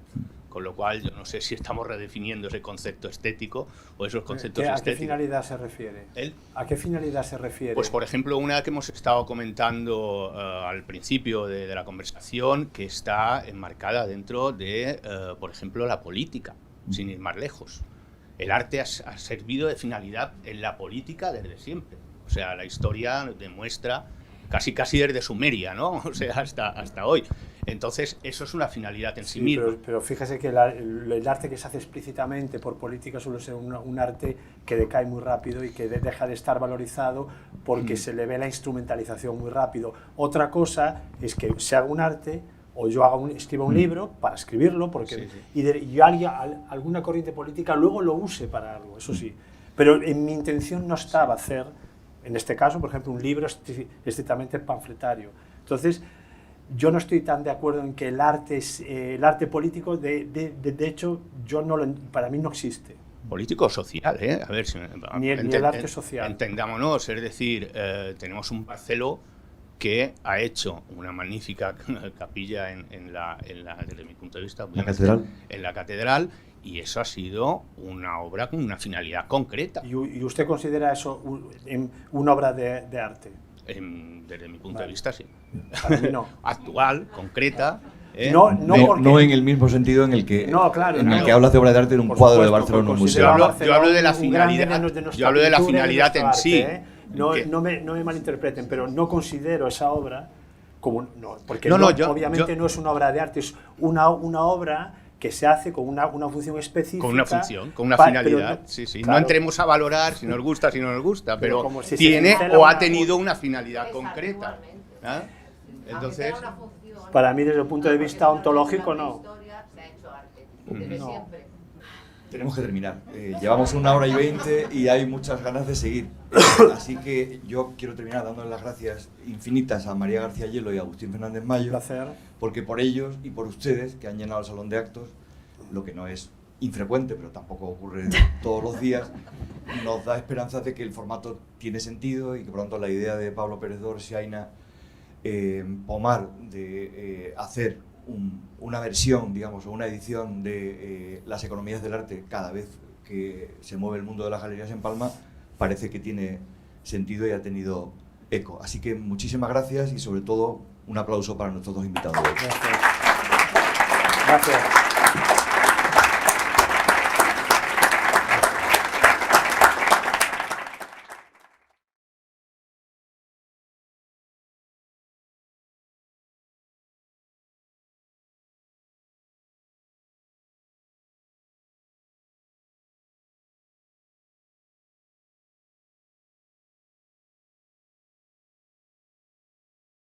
Con lo cual, yo no sé si estamos redefiniendo ese concepto estético o esos conceptos estéticos. ¿A qué finalidad se refiere? ¿A qué finalidad se refiere? Pues, por ejemplo, una que hemos estado comentando al principio de la conversación, que está enmarcada dentro de, por ejemplo, la política, sin ir más lejos. El arte ha servido de finalidad en la política desde siempre. O sea, la historia demuestra casi desde Sumeria, ¿no? O sea, hasta hoy. Entonces, eso es una finalidad en sí mismo. Pero fíjese que el arte que se hace explícitamente por política suele ser un arte que decae muy rápido y que deja de estar valorizado porque se le ve la instrumentalización muy rápido. Otra cosa es que se haga un arte, o yo escriba un libro para escribirlo, porque y alguna corriente política luego lo use para algo, eso sí. Pero en mi intención no estaba hacer, en este caso, por ejemplo, un libro estrictamente panfletario. Entonces, yo no estoy tan de acuerdo en que el arte político, de hecho, para mí no existe. Político o social, ¿eh? A ver si ni el arte social. Entendámonos, es decir, tenemos un Barceló que ha hecho una magnífica capilla desde mi punto de vista, en la catedral, y eso ha sido una obra con una finalidad concreta. ¿Y usted considera eso una obra de arte? Desde mi punto de vista, sí. Para mí no. Actual, concreta. No en el mismo sentido en el que, que hablas de obra de arte en un cuadro de Barcelona, un museo. Yo hablo de la finalidad, en sí. No me malinterpreten, pero no considero esa obra como... porque obviamente no es una obra de arte, es una obra que se hace con una función específica. Con una función, con una finalidad, sí. Claro. No entremos a valorar si nos gusta, si no nos gusta, pero tiene o ha tenido una finalidad concreta. ¿Ah? Entonces, para mí, desde el punto de vista ontológico, no. Tenemos que terminar. Llevamos 1 hora y 20 y hay muchas ganas de seguir. Así que yo quiero terminar dándole las gracias infinitas a María García Hielo y a Agustín Fernández Mayo. Un placer. Porque por ellos y por ustedes, que han llenado el salón de actos, lo que no es infrecuente, pero tampoco ocurre todos los días, nos da esperanzas de que el formato tiene sentido y que pronto la idea de Pablo Pérez Dors y Aina Pomar de hacer una versión, digamos, o una edición de las economías del arte cada vez que se mueve el mundo de las galerías en Palma, parece que tiene sentido y ha tenido eco. Así que muchísimas gracias y sobre todo un aplauso para nuestros 2 invitados. Gracias.